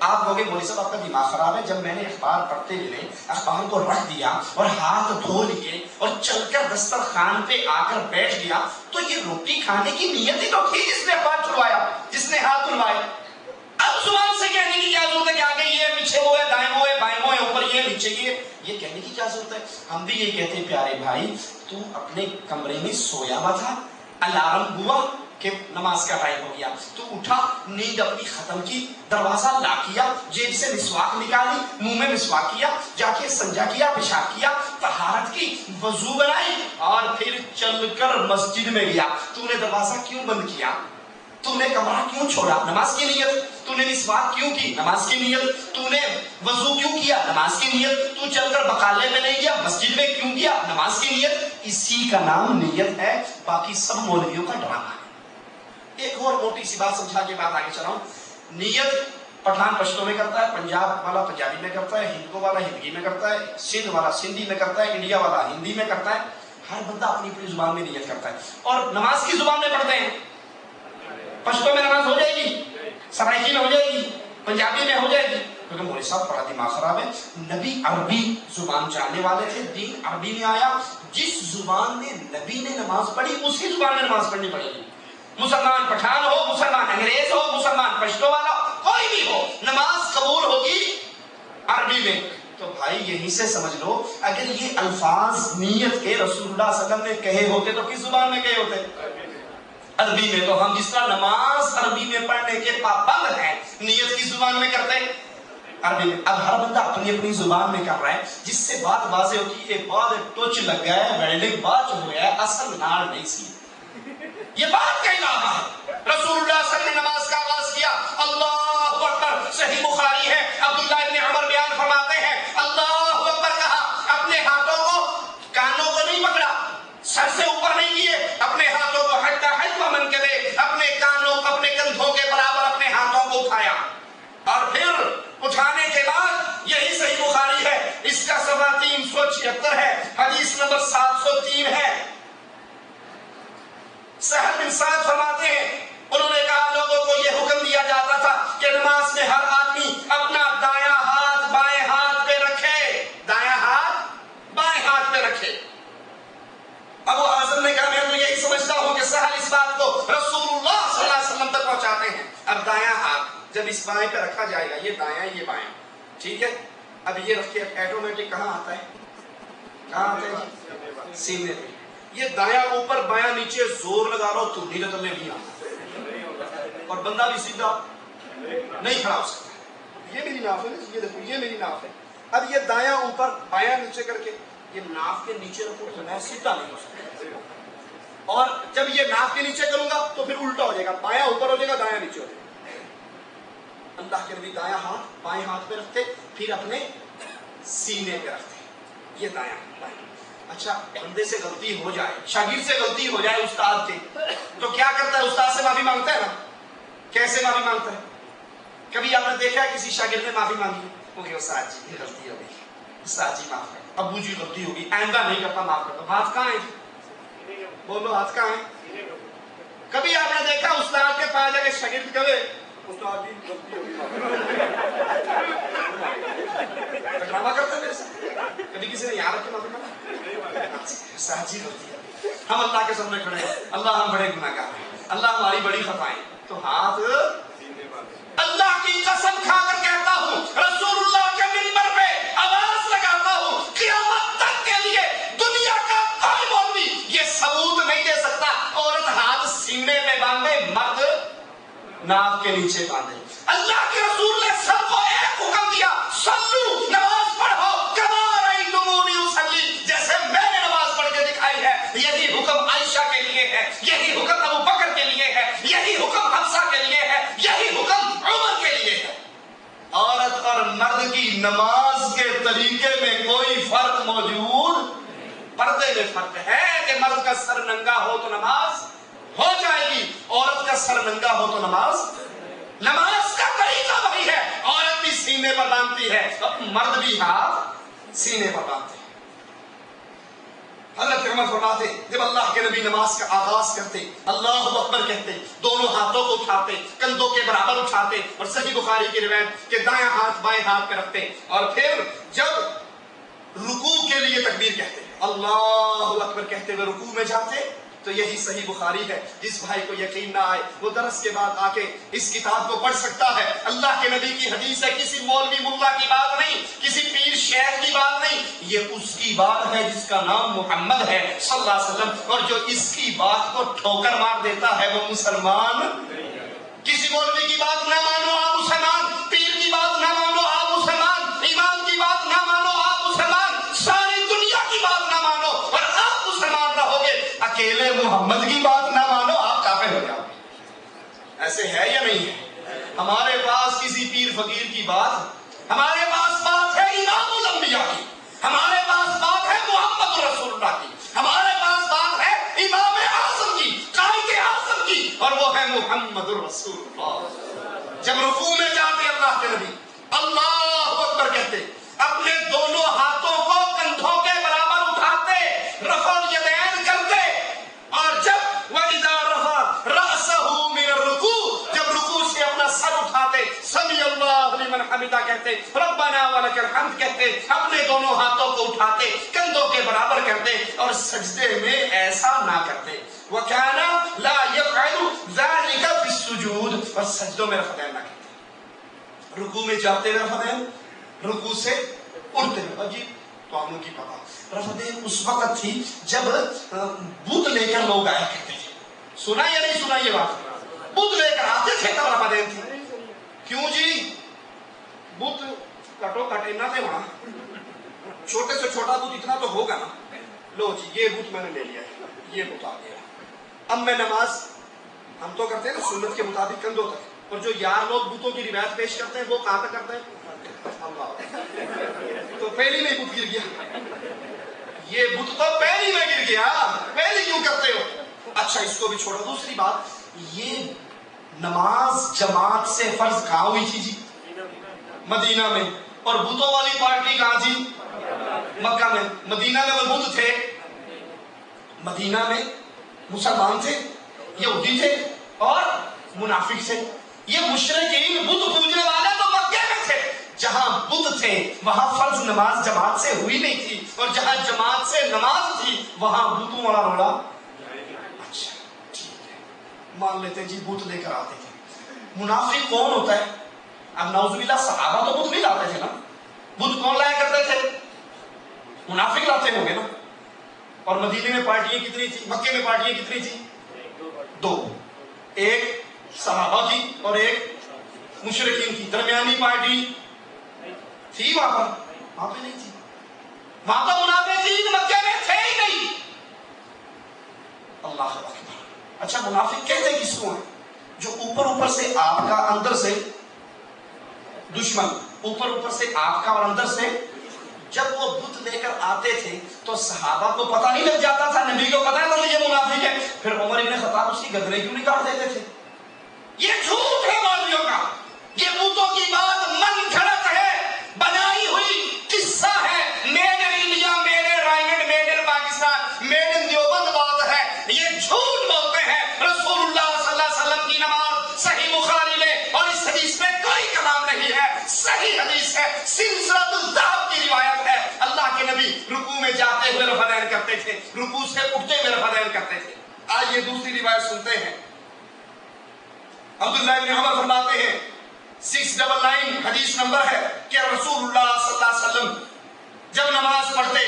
آپ کہو گے مولوی صاحب آپ کا دماغ خراب ہے, جب میں نے اخبار پڑھتے ہوئے اخبار کو رکھ دیا اور ہاتھ دھو لیے اور چل کر دسترخوان پہ آ کر بیٹھ گیا تو یہ روٹی کھانے کی نیت ہی تو تھی جس نے اخبار چھلوایا, جس نے ہاتھ دھلوائے. اب زبان سے کہنے کی کیا ضرورت ہے کہ آگے یہ پیچھے وہ ہے, دائیں وہ ہے, بائیں وہ ہے, اوپر یہ نیچے یہ کہنے کی کیا ضرورت ہے؟ ہم بھی یہ کہتے ہیں پیارے بھائی تو اپنے کمرے میں سویا ہوا تھا, الارم ہوا کہ نماز کا ٹائم ہو گیا, تو اٹھا, نیند اپنی ختم کی, دروازہ لاک کیا, جیب سے مسواک نکالی, منہ میں مسواک کیا, جا کے سنجا کیا, پیشاب کیا, طہارت کی, وضو بنائی اور پھر چل کر مسجد میں گیا. تو نے دروازہ کیوں بند کیا؟ تو نے کمرہ کیوں چھوڑا؟ نماز کی نیت. تو نے مسواک کیوں کی؟ نماز کی نیت. تو نے وضو کیوں کیا؟ نماز کی نیت. تو چل کر بقالے میں نہیں گیا, مسجد میں کیوں گیا؟ نماز کی نیت. اسی کا نام نیت ہے, باقی سب مولویوں کا ڈرامہ ہے. ایک اور موٹی سی بات سمجھا کے بات آگے چلاؤں. نیت پٹھان پشتو میں کرتا ہے, پنجاب والا پنجابی میں کرتا ہے, ہندکو والا ہندگی میں کرتا ہے, سندھ والا سندھی میں کرتا ہے, انڈیا والا ہندی میں کرتا ہے. ہر بندہ اپنی اپنی زبان میں نیت کرتا ہے. اور نماز کی زبان میں پڑھتے ہیں. پشتو میں نماز ہو جائے گی, سرائکی میں ہو جائے گی, پنجابی میں ہو جائے گی. کیونکہ مولوی صاحب بڑا دماغ خراب ہے. نبی عربی زبان جاننے والے تھے, دین عربی میں آیا. جس زبان میں نبی نے نماز پڑھی اسی زبان میں نماز پڑھنی پڑے گی. مسلمان پٹھان ہو, مسلمان انگریز ہو, مسلمان پشتو والا کوئی بھی ہو, نماز قبول ہوگی عربی میں. تو بھائی یہیں سے سمجھ لو اگر یہ الفاظ نیت کے رسول اللہ صلی اللہ علیہ وسلم نے کہے ہوتے تو کس زبان میں کہے ہوتے؟ عربی میں. تو ہم جس طرح نماز عربی میں پڑھنے کے پابند ہیں, نیت کی زبان میں کرتے ہیں عربی میں. اب ہر بندہ اپنی اپنی زبان میں کر رہا ہے, جس سے بات واضح ہوتی ہے. بعد ٹوچ لگ گیا ہے, ویلڈنگ بات ہو گیا ہے, اصل نار نہیں سی. یہ بات کا علامہ ہے. رسول اللہ صلی اللہ علیہ وسلم نے نماز کا آغاز کیا, اللہ اکبر. صحیح بخاری ہے, عبداللہ ابن عمر بیان فرماتے ہیں, اللہ اکبر کہا, اپنے ہاتھوں کو, کانوں کو نہیں پکڑا, سر سے اوپر نہیں کیے, اپنے ہاتھوں کو ہٹا ہٹا من کرے, اپنے کانوں کو اپنے کندھوں کے برابر اپنے ہاتھوں کو اٹھایا. اور پھر اٹھانے کے بعد, یہی صحیح بخاری ہے, اس کا صفحہ 376 ہے, حدیث نمبر 703 ہے. سہل بن سعد فرماتے ہیں, انہوں نے کہا لوگوں کو یہ حکم دیا جاتا تھا کہ نماز میں ہر آدمی اپنا دایاں ہاتھ بائیں ہاتھ پہ رکھے, دایاں ہاتھ بائیں ہاتھ پہ رکھے. ابو اعظم نے کہا میں تو یہی سمجھتا ہوں کہ سہل اس بات کو رسول اللہ صلی اللہ علیہ وسلم تک پہنچاتے ہیں. اب دایاں ہاتھ جب اس بائیں پہ رکھا جائے گا, یہ دایاں یہ بائیں, ٹھیک ہے. اب یہ رکھے, ایٹومیٹک کہاں آتا ہے, کہاں آتا ہے؟ سینے پہ. یہ دایاں اوپر بایاں نیچے زور لگا رہا ہو تو نیلے تلے بھی آتا, اور بندہ بھی سیدھا نہیں کھڑا ہو سکتا. یہ میری ناف ہے, یہ دیکھو یہ میری ناف ہے. اب یہ دایاں اوپر بایاں نیچے کر کے یہ ناف کے نیچے رکھو تو میں سیدھا نہیں ہو سکتا. اور جب یہ ناف کے نیچے کروں گا تو پھر الٹا ہو جائے گا, بایاں اوپر ہو جائے گا, دایاں نیچے ہو جائے گا. اللہ کے نبی دایاں ہاتھ بائیں ہاتھ پہ رکھتے, پھر اپنے سینے پہ رکھتے. یہ دایاں بائیں. اچھا, بندے سے غلطی ہو جائے, شاگرد سے غلطی ہو جائے استاد کے, تو کیا کرتا ہے؟ استاد سے معافی مانگتا ہے نا. کیسے معافی مانگتا ہے؟ کبھی آپ نے دیکھا ہے کسی شاگرد نے معافی مانگی؟ وہ کہ استاد جی غلطی ہو گئی, استاد جی معاف کر, ابو جی غلطی ہوگی, آئندہ نہیں کرتا, معاف کر دو. ہاتھ کہاں ہے؟ بولو ہاتھ کہاں ہے؟ کبھی آپ نے دیکھا استاد کے پاس جا کے شاگرد کہے استاد جی غلطی ہوگی, ڈرامہ کرتا ہے میرے ساتھ؟ کبھی کسی نے یاد رکھ کے معافی مانگا؟ سچی غلطی ہے. ہم اللہ کے سامنے کھڑے ہیں, اللہ ہم بڑے گناہ گار ہیں, اللہ ہماری بڑی خطائیں, تو ہاتھ. اللہ کی قسم کھا کر کہتا ہوں, رسول اللہ کے منبر پہ آواز لگاتا ہوں, قیامت تک کے لیے دنیا کا کوئی مولوی یہ ثبوت نہیں دے سکتا عورت ہاتھ سینے میں باندھے, مرد ناف کے نیچے باندھے. اللہ کے رسول نے سب کو ایک حکم دیا, صلو, نماز پڑھو, کما رأیتمونی اصلی, جیسے میں نے نماز پڑھ کے دکھائی ہے. یہی حکم عائشہ کے لیے ہے, یہی حکم نماز کے طریقے میں کوئی فرق موجود، پردے میں فرق ہے کہ مرد کا سر ننگا ہو تو نماز ہو جائے گی، عورت کا سر ننگا ہو تو نماز کا طریقہ وہی ہے۔ عورت بھی سینے پر باندھتی ہے، مرد بھی ہاتھ سینے پر باندھتے ہیں۔ حضرت عمر فرماتے جب اللہ کے نبی نماز کا آغاز کرتے اللہ اکبر کہتے، دونوں ہاتھوں کو اٹھاتے، کندھوں کے برابر اٹھاتے، اور صحیح بخاری کی روایت کہ دائیں ہاتھ بائیں ہاتھ پہ رکھتے، اور پھر جب رکوع کے لیے تکبیر کہتے، اللہ اکبر کہتے ہوئے رکوع میں جاتے، تو یہی صحیح بخاری ہے۔ جس بھائی کو یقین نہ آئے وہ درس کے بعد آ کے اس کتاب کو پڑھ سکتا ہے۔ اللہ کے نبی کی حدیث ہے، کسی مولوی ملا کی بات نہیں، کسی پیر شیخ کی بات نہیں، یہ اس کی بات ہے جس کا نام محمد ہے صلی اللہ علیہ وسلم، اور جو اس کی بات کو ٹھوکر مار دیتا ہے وہ مسلمان۔ کسی مولوی کی بات نہ مانو آپ مسلمان، پیر کی بات نہ مانو آپ مسلمان، امام کی بات نہ مانو آپ مسلمان، ساری دنیا کی بات نہ مانو اور آپ مسلمان رہو گے، اکیلے محمد کی بات نہ مانو آپ کافر ہو جاؤ گے۔ ایسے ہے یا نہیں ہے؟ ہمارے پاس کسی پیر فقیر کی بات، ہمارے پاس بات ہے امام الانبیاء کی، ہمارے پاس بات ہے محمد رسول اللہ کی، ہمارے پاس بات ہے امام اعظم کی، قائد اعظم کی، اور وہ ہے محمد رسول اللہ۔ جب رکوع میں جاتے اللہ کے نبی اللہ اکبر کہتے، اپنے دونوں ہاتھوں کو کندھوں کے برابر اٹھاتے، رفع الیدین کرتے، اور جب وَإِذَا رَفَعَ رَأْسَهُ مِنَ الرُّكُوعِ، جب رکوع سے اپنا سر اٹھاتے، سمی اللہ لمن حمدہ کہتے، ربنا ولک الحمد کہتے، اپنے دونوں ہاتھوں کو اٹھاتے، کندھوں کے برابر کرتے، اور سجدے میں ایسا نہ کرتے، وَكَانَ لَا يَفْعَلُ ذَلِكَ فِي السُّجُودِ، اور سجدوں میں رفع نہ کرتے، رکوع میں جاتے ہوئے رفع، رکوع سے اٹھتے ہوئے۔ عجیب تو ہم کی پتا رفع اس وقت تھی جب بت لے کر لوگ آیا کرتے تھے، سنا یا نہیں سنا یہ بات؟ بت لے کر آتے تھے تب رفع تھی۔ کیوں جی؟ بت کٹو کٹے نہ تھے وہاں، چھوٹے سے چھوٹا بت اتنا تو ہوگا نا، لو جی یہ بت میں نے لے لیا ہے، یہ بت آ گیا، اب میں نماز ہم تو کرتے ہیں نا سنت کے مطابق کندھوں تک، اور جو یار لوگ بتوں کی روایت پیش کرتے ہیں وہ کہاں تک کرتے ہیں؟ تو پہلی میں بت گر گیا، یہ بت تو پہلی میں گر گیا، پہلی کیوں کرتے ہو؟ اچھا اس کو بھی چھوڑو۔ دوسری بات، یہ نماز جماعت سے فرض کہاں ہوئی تھی جی؟ مدینہ میں، اور بتوں والی پارٹی کہاں تھی؟ مکہ میں۔ مدینہ میں وہ بت تھے، مدینہ میں مسلمان تھے، یہودی تھے اور منافق تھے۔ یہ مشرکین بت پوجنے والے تو مکے میں تھے، جہاں بت تھے وہاں فرض نماز جماعت سے ہوئی نہیں تھی، اور جہاں جماعت سے نماز تھی وہاں بتوں والا رولا۔ اچھا ٹھیک ہے، مان لیتے جی بت لے کر آتے تھے۔ منافق کون ہوتا ہے؟ اب نعوذ باللہ صحابہ تو بت نہیں لاتے تھے نا، بت کون لایا کرتے تھے؟ منافق لاتے ہوں گے نا۔ اور مدینے میں پارٹیاں کتنی تھی؟ مکے میں پارٹیاں کتنی تھی؟ دو، ایک صحابہ کی اور ایک مشرکین کی، درمیانی پارٹی تھی وہاں پہ نہیں تھی، وہاں تو منافقین مکے میں تھے ہی نہیں۔ اللہ اکبر۔ اچھا منافق کہتے کس کو ہیں؟ جو اوپر سے آپ کا اندر سے دشمن، اوپر سے آپ کا اور اندر سے، جب وہ بت لے کر آتے تھے تو صحابہ کو پتہ نہیں لگ جاتا تھا، نبی کو پتہ ہے یہ منافق ہے، پھر عمر ابن خطاب اس کی گردنیں کیوں نہیں کاٹ دیتے تھے؟ یہ جھوٹ ہے مولویوں کا، یہ بتوں کی بات من گھڑت ہے، بنائی ہوئی قصہ ہے، made in India, made in رائنڈ، made in Pakistan, made in Deoband بات ہے، یہ جھوٹ بولتے ہیں۔ رسول اللہ صلی اللہ علیہ وسلم کی نماز صحیح بخاری میں، اور اس حدیث میں کوئی کلام نہیں ہے، صحیح حدیث ہے، سلسلۃ الذہب کی روایت ہے۔ اللہ کے نبی رکوع میں جاتے ہوئے رفع دین کرتے تھے، رکوع سے اٹھتے ہوئے رفع دین کرتے تھے۔ آئیے دوسری روایت سنتے ہیں۔ عبداللہ بن عمر فرماتے ہیں 699 حدیث نمبر ہے کہ رسول اللہ صلی اللہ علیہ وسلم جب نماز پڑھتے،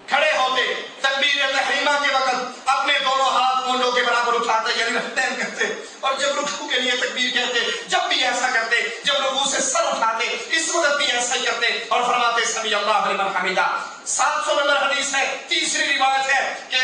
کھڑے ہوتے، تکبیر تحریمہ کے وقت اپنے دونوں ہاتھ کونڈوں کے برابر اٹھاتے، یعنی رفع دین کرتے، اور جب رکوع کے لیے تکبیر کہتے جب بھی ایسا کرتے، جب رکوع سے سر اٹھاتے اس وقت بھی ایسا ہی کرتے، اور فرماتے سمی اللہ لمن حمدہ۔ 700 نمبر حدیث ہے، تیسری روایت ہے کہ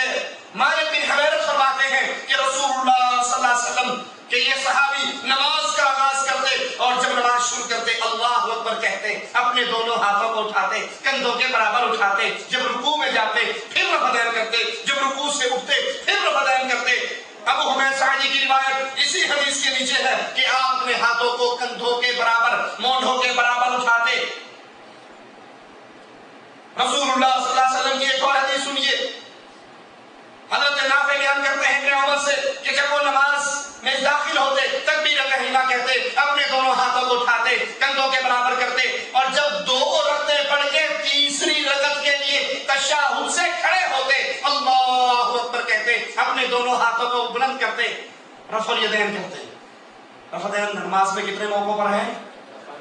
مالک بن حویرث فرماتے ہیں کہ رسول اللہ صلی اللہ علیہ وسلم کہ یہ صحابی نماز کا آغاز کرتے، اور جب نماز شروع کرتے اللہ اکبر اکبر کہتے، اپنے دونوں ہاتھوں کو اٹھاتے، کندھوں کے برابر اٹھاتے، جب رکوع میں جاتے پھر رفع دین کرتے، جب رکوع سے اٹھتے پھر رفع دین کرتے۔ ابو حمید ساعدی کی روایت اسی حدیث کے نیچے ہے کہ آپ اپنے ہاتھوں کو کندھوں کے برابر، مونڈھوں کے برابر اٹھاتے۔ رسول اللہ صلی اللہ علیہ وسلم کی ایک اور حدیث سنیے، حضرت نافع بیان کرتے ہیں کہ عمر سے کہ جب وہ نماز میں داخل ہوتے تکبیر تحریمہ کہتے، اپنے دونوں ہاتھوں کو اٹھاتے، کندھوں کے برابر کرتے، اور جب 2 رکعتیں پڑھ کے تیسری رکعت کے لیے تشہد سے کھڑے ہوتے اللہ اکبر کہتے، اپنے دونوں ہاتھوں کو بلند کرتے، رفع الیدین کرتے۔ رفع دین نماز میں کتنے موقعوں پر ہے؟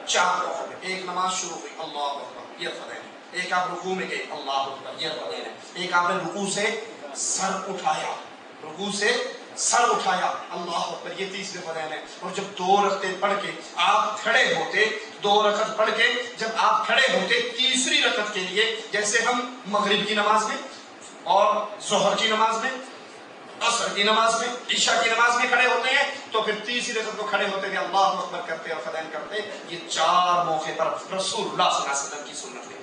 4 موقعوں پر۔ ایک نماز شروع ہوئی اللہ اکبر، یہ رفع دین ہے۔ ایک آپ رکوع میں گئے اللہ اکبر، یہ رفع دین ہے۔ ایک آپ نے رکوع سے سر اٹھایا، رکوع سے سر اٹھایا اللہ اکبر، یہ تیسرے رفع دین ہے۔ اور جب 2 رکعتیں پڑھ کے آپ کھڑے ہوتے، 2 رکعت پڑھ کے جب آپ کھڑے ہوتے تیسری رکعت کے لیے، جیسے ہم مغرب کی نماز میں اور ظہر کی نماز میں، عصر کی نماز میں، عشاء کی نماز میں کھڑے ہوتے ہیں، تو پھر تیسری رکعت کو کھڑے ہوتے ہوئے اللہ اکبر کرتے اور رفع دین کرتے۔ یہ 4 موقع پر رسول اللہ صلی اللہ علیہ وسلم کی سنت ہے۔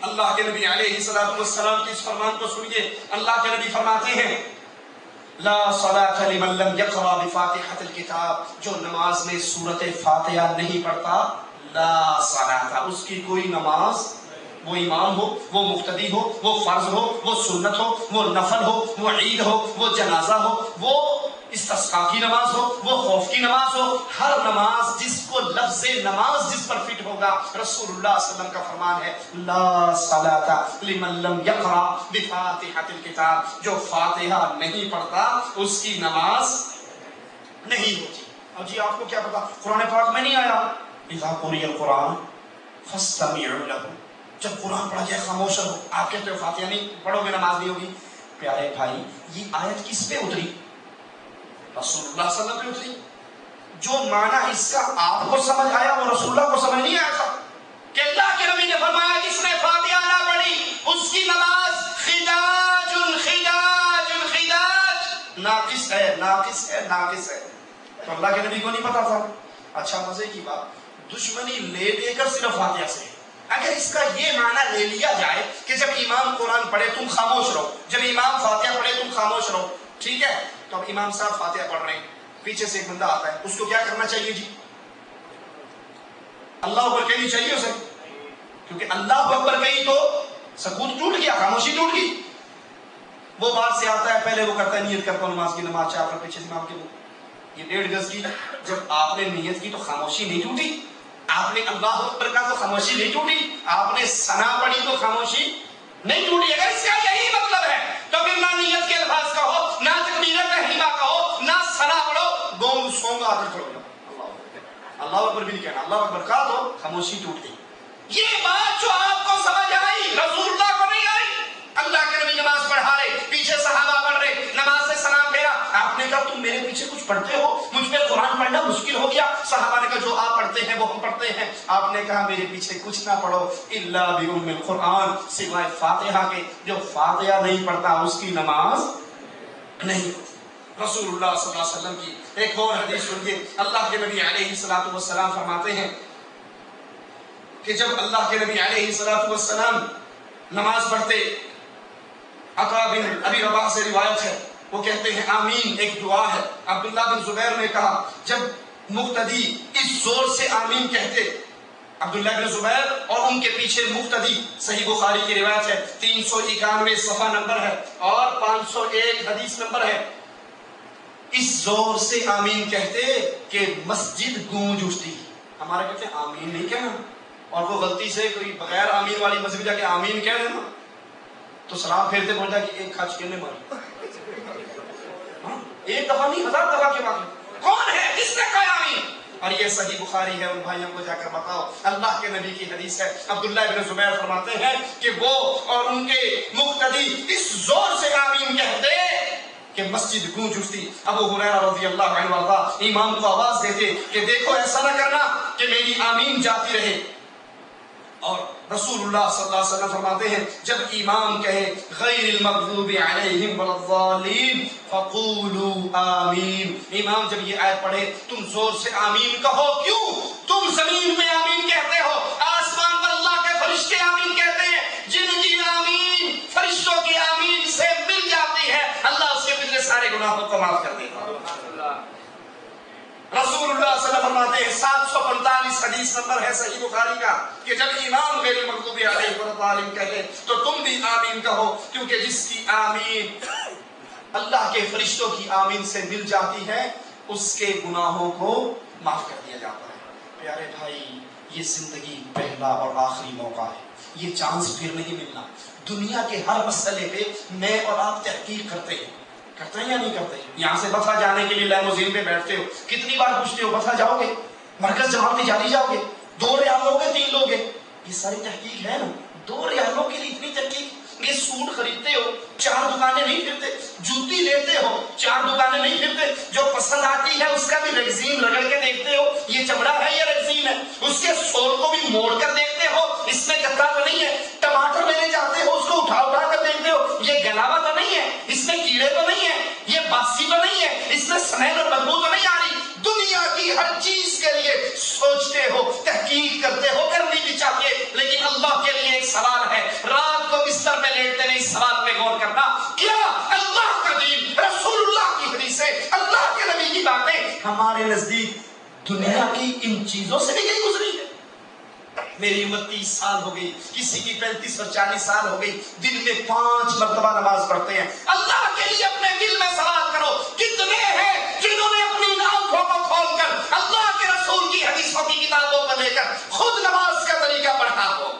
اللہ کے نبی علیہ السلام کی اس فرمان کو سنیے، اللہ کے نبی فرماتے ہیں لا صلاة لمن لم يقرأ بفاتحة الكتاب، جو نماز میں سورۃ فاتحہ نہیں پڑھتا لا صلاة، اس کی کوئی نماز، وہ امام ہو، وہ مقتدی ہو، وہ فرض ہو، وہ سنت ہو، وہ نفل ہو، وہ عید ہو، وہ جنازہ ہو، وہ استسقاء کی نماز ہو، وہ خوف کی نماز ہو، ہر نماز جس کو لفظ نماز جس پر فٹ ہوگا، رسول اللہ صلی اللہ علیہ وسلم کا فرمان ہے لا صلاة لمن لم يقرأ بفاتحة الكتاب، جو فاتحہ نہیں پڑھتا اس کی نماز نہیں ہوتی۔ اور جی آپ کو کیا پتا، قرآن پاک میں نہیں آیا اذا قرئ القرآن فاستمعوا له، جب قرآن پڑھا جائے خاموش رہو، آپ کہتے ہو فاتحہ نہیں پڑھو گے نماز نہیں ہوگی۔ پیارے بھائی یہ آیت کس پہ اتری؟ رسول اللہ صلی اللہ علیہ وسلم پہ اتری۔ جو معنی اس کا آپ کو سمجھ آیا وہ رسول اللہ کو سمجھ نہیں آیا تھا، کہ اللہ کے نبی نے فرمایا جس نے فاتحہ نہ پڑھی اس کی نماز خداج خداج خداج، ناقص ہے ناقص ہے ناقص ہے۔ تو اللہ کے نبی کو نہیں پتا تھا۔ اچھا مزے کی بات، دشمنی لے کر صرف فاتحہ سے، اگر اس کا یہ معنی لے لیا جائے کہ جب امام قرآن پڑھے تم خاموش رہو، جب امام فاتحہ پڑھے تم خاموش رہو، ٹھیک ہے، تو اب امام صاحب فاتحہ پڑھ رہے ہیں، پیچھے سے ایک بندہ آتا ہے، اس کو کیا کرنا چاہیے جی؟ اللہ اکبر کہنی چاہیے اسے، کیونکہ اللہ اکبر کہی تو سکوت ٹوٹ گیا، خاموشی ٹوٹ گئی۔ وہ بات سے آتا ہے، پہلے وہ کرتا ہے نیت کرتا ہوں نماز کی، نماز 4 پیچھے سے امام کے وہ یہ 1.5 گز کی، جب آپ نے نیت کی تو خاموشی نہیں ٹوٹی، آپ نے اللہ اکبر کا تو خاموشی نہیں ٹوٹی، آپ نے ثنا پڑھی تو خاموشی نہیں ٹوٹی۔ اگر اس کا یہی مطلب ہے تو پھر نہ نیت کے الفاظ کہو، نہ تکبیر تحریمہ کہو، نہ ثنا پڑھو، گونگ سونگا آ کر کھڑو جاؤ، اللہ اکبر بھی نہیں کہنا، اللہ اکبر کہا تو خاموشی ٹوٹ گئی۔ یہ بات جو آپ کو سمجھ آئی رسول اللہ کو نہیں آئی۔ اللہ کے نبی نماز پڑھا رہے، پیچھے صحابہ پڑھ رہے، نماز سے سلام پھیرا، آپ نے کہا تم میرے پیچھے کچھ پڑھتے ہو، مجھ پہ قرآن پڑھنا مشکل ہو گیا۔ صحابہ نے کہا جو آپ پڑھتے ہیں وہ ہم پڑھتے ہیں۔ آپ نے کہا میرے پیچھے کچھ نہ پڑھو الا بأم القرآن، سوائے فاتحہ کے، جو فاتحہ نہیں پڑھتا اس کی نماز نہیں ہوتی۔ رسول اللہ صلی اللہ علیہ وسلم کی ایک اور حدیث سنیے، اللہ کے نبی علیہ السلام فرماتے ہیں کہ جب اللہ کے نبی علیہ السلام نماز پڑھتے، عطا بن ابی رباح سے روایت ہے، وہ کہتے ہیں آمین ایک دعا ہے۔ عبداللہ بن زبیر نے کہا جب مقتدی اس زور سے آمین کہتے، عبداللہ بن زبیر اور ان کے پیچھے مقتدی، صحیح بخاری کی روایت ہے، 391 صفحہ نمبر ہے اور 501 حدیث نمبر ہے، اس زور سے آمین کہتے کہ مسجد گونج اٹھتی۔ ہمارے کہتے ہیں آمین نہیں کہنا، اور وہ غلطی سے کوئی بغیر آمین والی مسجد جا کے آمین کہہ دینا تو سلام پھیرتے پہنچا کہ ایک کھچ کے نے ماری، ایک دفعہ نہیں 1000 دفعہ کے واقع کون ہے جس نے کہا آمین؟ اور یہ صحیح بخاری ہے، ان بھائیوں کو جا کر بتاؤ، اللہ کے نبی کی حدیث ہے۔ عبداللہ بن زبیر فرماتے ہیں کہ وہ اور ان کے مقتدی اس زور سے آمین کہتے کہ مسجد گونج اٹھتی۔ ابو ہریرہ رضی اللہ عنہ وارضا امام کو آواز دیتے کہ دیکھو ایسا نہ کرنا کہ میری آمین جاتی رہے، اور رسول اللہ صلی اللہ علیہ وسلم فرماتے ہیں جب امام کہے غیر المغضوب علیہم ولا الضالین فقولوا آمین، امام جب یہ آیت پڑھے تم زور سے آمین کہو، کیوں؟ تم زمین میں آمین کہہ رسول اللہ صلی اللہ علیہ وسلم فرماتے ہیں 745 حدیث نمبر ہے صحیح بخاری کا کہ جب امام غیر المغضوب علیہم ولا کہے تو تم بھی آمین کہو، کیونکہ جس کی آمین اللہ کے فرشتوں کی آمین سے مل جاتی ہے اس کے گناہوں کو معاف کر دیا جاتا ہے۔ پیارے بھائی، یہ زندگی پہلا اور آخری موقع ہے، یہ چانس پھر نہیں ملنا۔ دنیا کے ہر مسئلے پہ میں اور آپ تحقیق کرتے ہیں یا نہیں کرتے؟ یہاں سے بسا جانے کے لیے لیموزین پہ بیٹھتے ہو، کتنی بار پوچھتے ہو بسا جاؤ گے، مرکز جماعت تجاری جاؤ گے، 2 ریال لوگے 3 لوگے؟ یہ ساری تحقیق ہے نا۔ 2 ریالوں کے لیے اتنی تحقیق؟ یہ سوٹ خریدتے ہو 4 دکانیں نہیں پھرتے، جوتی لیتے ہو 4 دکانیں نہیں پھرتے، جو پسند آتی ہے اس کا بھی ریگزین رگڑ کے دیکھتے ہو، یہ چمڑا ہے یا ریگزین ہے، اس کے سول کو بھی موڑ کر دیکھتے ہو، اس میں گدا تو نہیں ہے، ٹماٹر لینے جاتے ہو اس کو اٹھا کر دیکھتے ہو، یہ گلاوا تو نہیں ہے، اس میں کیڑے تو نہیں ہے، یہ باسی تو نہیں ہے، اس میں سنید اور بدبو تو نہیں آ رہی۔ دنیا کی ہر چیز کے لیے سوچتے ہو، تحقیق کرتے ہو، کرنی بھی چاہیے، لیکن اللہ کے لیے ایک سوال ہے، رات کو بستر میں لیٹتے نہیں، اس سوال پہ غور کرنا، کیا اللہ کا دین، رسول اللہ کی حدیثیں، اللہ کے نبی کی باتیں ہمارے نزدیک دنیا کی ان چیزوں سے بھی نہیں گزری ہے؟ میری عمر 30 سال ہو گئی، کسی کی 35 اور 40 سال ہو گئی، دن میں 5 مرتبہ نماز پڑھتے ہیں۔ اللہ کے لیے اپنے دل میں سوال کرو، کتنے ہیں جنہوں نے اپنی آنکھوں کو کھول کر اللہ کے رسول کی حدیثوں کی کتابوں کو لے کر خود نماز کا طریقہ پڑھا ہو؟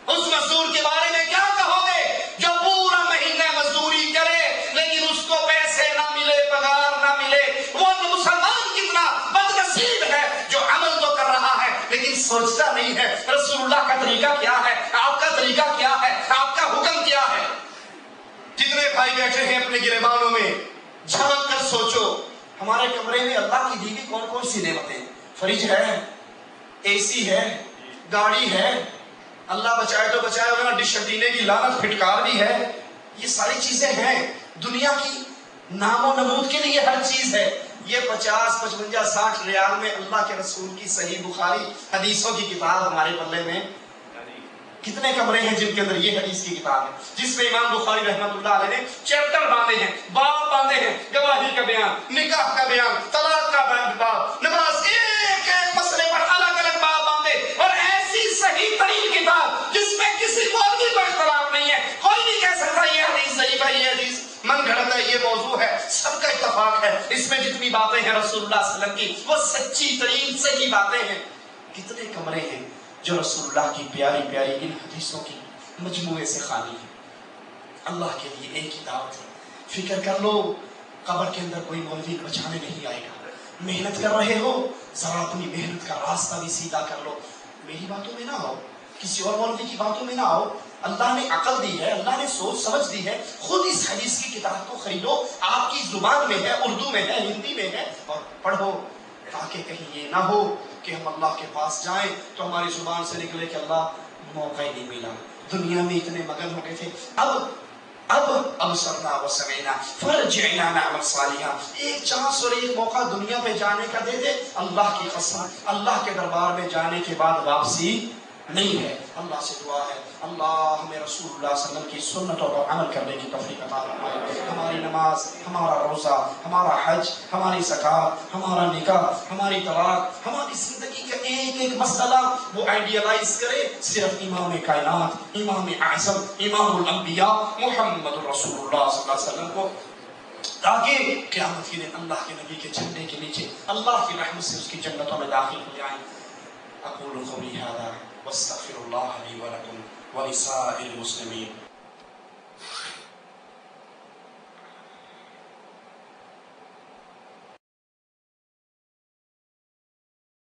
اس مزدور کے بارے میں کیا کہو گے جو پورا مہینہ مزدوری کرے لیکن اس کو پیسے نہ ملے، پگار نہ ملے؟ وہ مسلمان کتنا بدنصیب ہے جو عمل تو کر رہا ہے لیکن سوچتا نہیں ہے رسول اللہ کا طریقہ کیا ہے، آپ کا طریقہ کیا ہے، آپ کا حکم کیا ہے۔ جتنے بھائی بیٹھے ہیں اپنے گریبانوں میں جھانک کر سوچو، ہمارے کمرے میں اللہ کی دی ہوئی کون کون سی نعمتیں؟ فریج ہے، اے سی ہے، گاڑی ہے، اللہ بچائے تو بچائے، ورنہ ڈش انٹینے کی لعنت پھٹکار بھی ہے، یہ ساری چیزیں ہیں۔ دنیا کی نام و نمود کے لیے ہر چیز ہے۔ یہ 50 55 60 ریال میں اللہ کے رسول کی صحیح بخاری حدیثوں کی کتاب ہمارے پلے میں کتنے کمرے ہیں جن کے اندر یہ حدیث کی کتاب ہے، جس میں امام بخاری رحمۃ اللہ علیہ نے چیپٹر باندھے ہیں، باب باندھے ہیں، گواہی کا بیان، نکاح کا بیان، طلاق کا باب، نماز، ایک ایک مسئلے پر الگ الگ باب باندھے، اور ایسی صحیح ترین کتاب جس میں کسی کو بھی کوئی اختلاف نہیں ہے، کوئی نہیں کہہ سکتا یہ حدیث صحیح ہے، یہ حدیث من گھڑت ہے، یہ موضوع ہے، سب کا اتفاق ہے، اس میں جتنی باتیں ہیں رسول اللہ صلی اللہ علیہ وسلم کی وہ سچی ترین صحیح باتیں ہیں۔ کتنے کمرے ہیں جو رسول اللہ کی پیاری پیاری ان حدیثوں کی مجموعے سے خالی ہیں؟ اللہ کے لیے ایک ہی دعوت ہے، فکر کر لو، قبر کے اندر کوئی مولوی بچانے نہیں آئے گا۔ محنت کر رہے ہو، ذرا اپنی محنت کا راستہ بھی سیدھا کر لو، میری باتوں میں نہ آؤ، کسی اور مولوی کی باتوں میں نہ آؤ۔ اللہ نے عقل دی ہے، اللہ نے سوچ سمجھ دی ہے، خود اس حدیث کی کتاب کو خریدو، آپ کی زبان میں ہے، اردو میں ہے، ہندی میں ہے، اور پڑھو، تاکہ کہیں یہ نہ ہو کہ ہم اللہ کے پاس جائیں تو ہماری زبان سے نکلے کہ اللہ موقع ہی نہیں ملا، دنیا میں اتنے مگن ہو گئے تھے، اب سرنا و سمینا فرجعنا نعمل صالحا، ایک چانس اور ایک موقع دنیا پہ جانے کا دے دے، اللہ کی قسم اللہ کے دربار میں جانے کے بعد واپسی نہیں ہے۔ اللہ سے دعا ہے اللہ ہمیں رسول اللہ صلی اللہ علیہ وسلم کی سنتوں پر عمل کرنے کی توفیق عطا فرمائے۔ ہماری نماز، ہمارا روزہ، ہمارا حج، ہماری زکوٰۃ، ہمارا نکاح، ہماری طلاق، ہماری زندگی کا ایک ایک مسئلہ وہ آئیڈیلائز کرے صرف امام کائنات، امام اعظم، امام الانبیاء محمد رسول اللہ صلی اللہ علیہ وسلم کو، تاکہ قیامت کے دن اللہ کے نبی کے جھنڈے کے نیچے اللہ کی رحمت سے اس کی جنتوں میں داخل ہو جائیں۔ اقول قولی ھذا واستغفر اللہ لي ولكم ولسائر المسلمين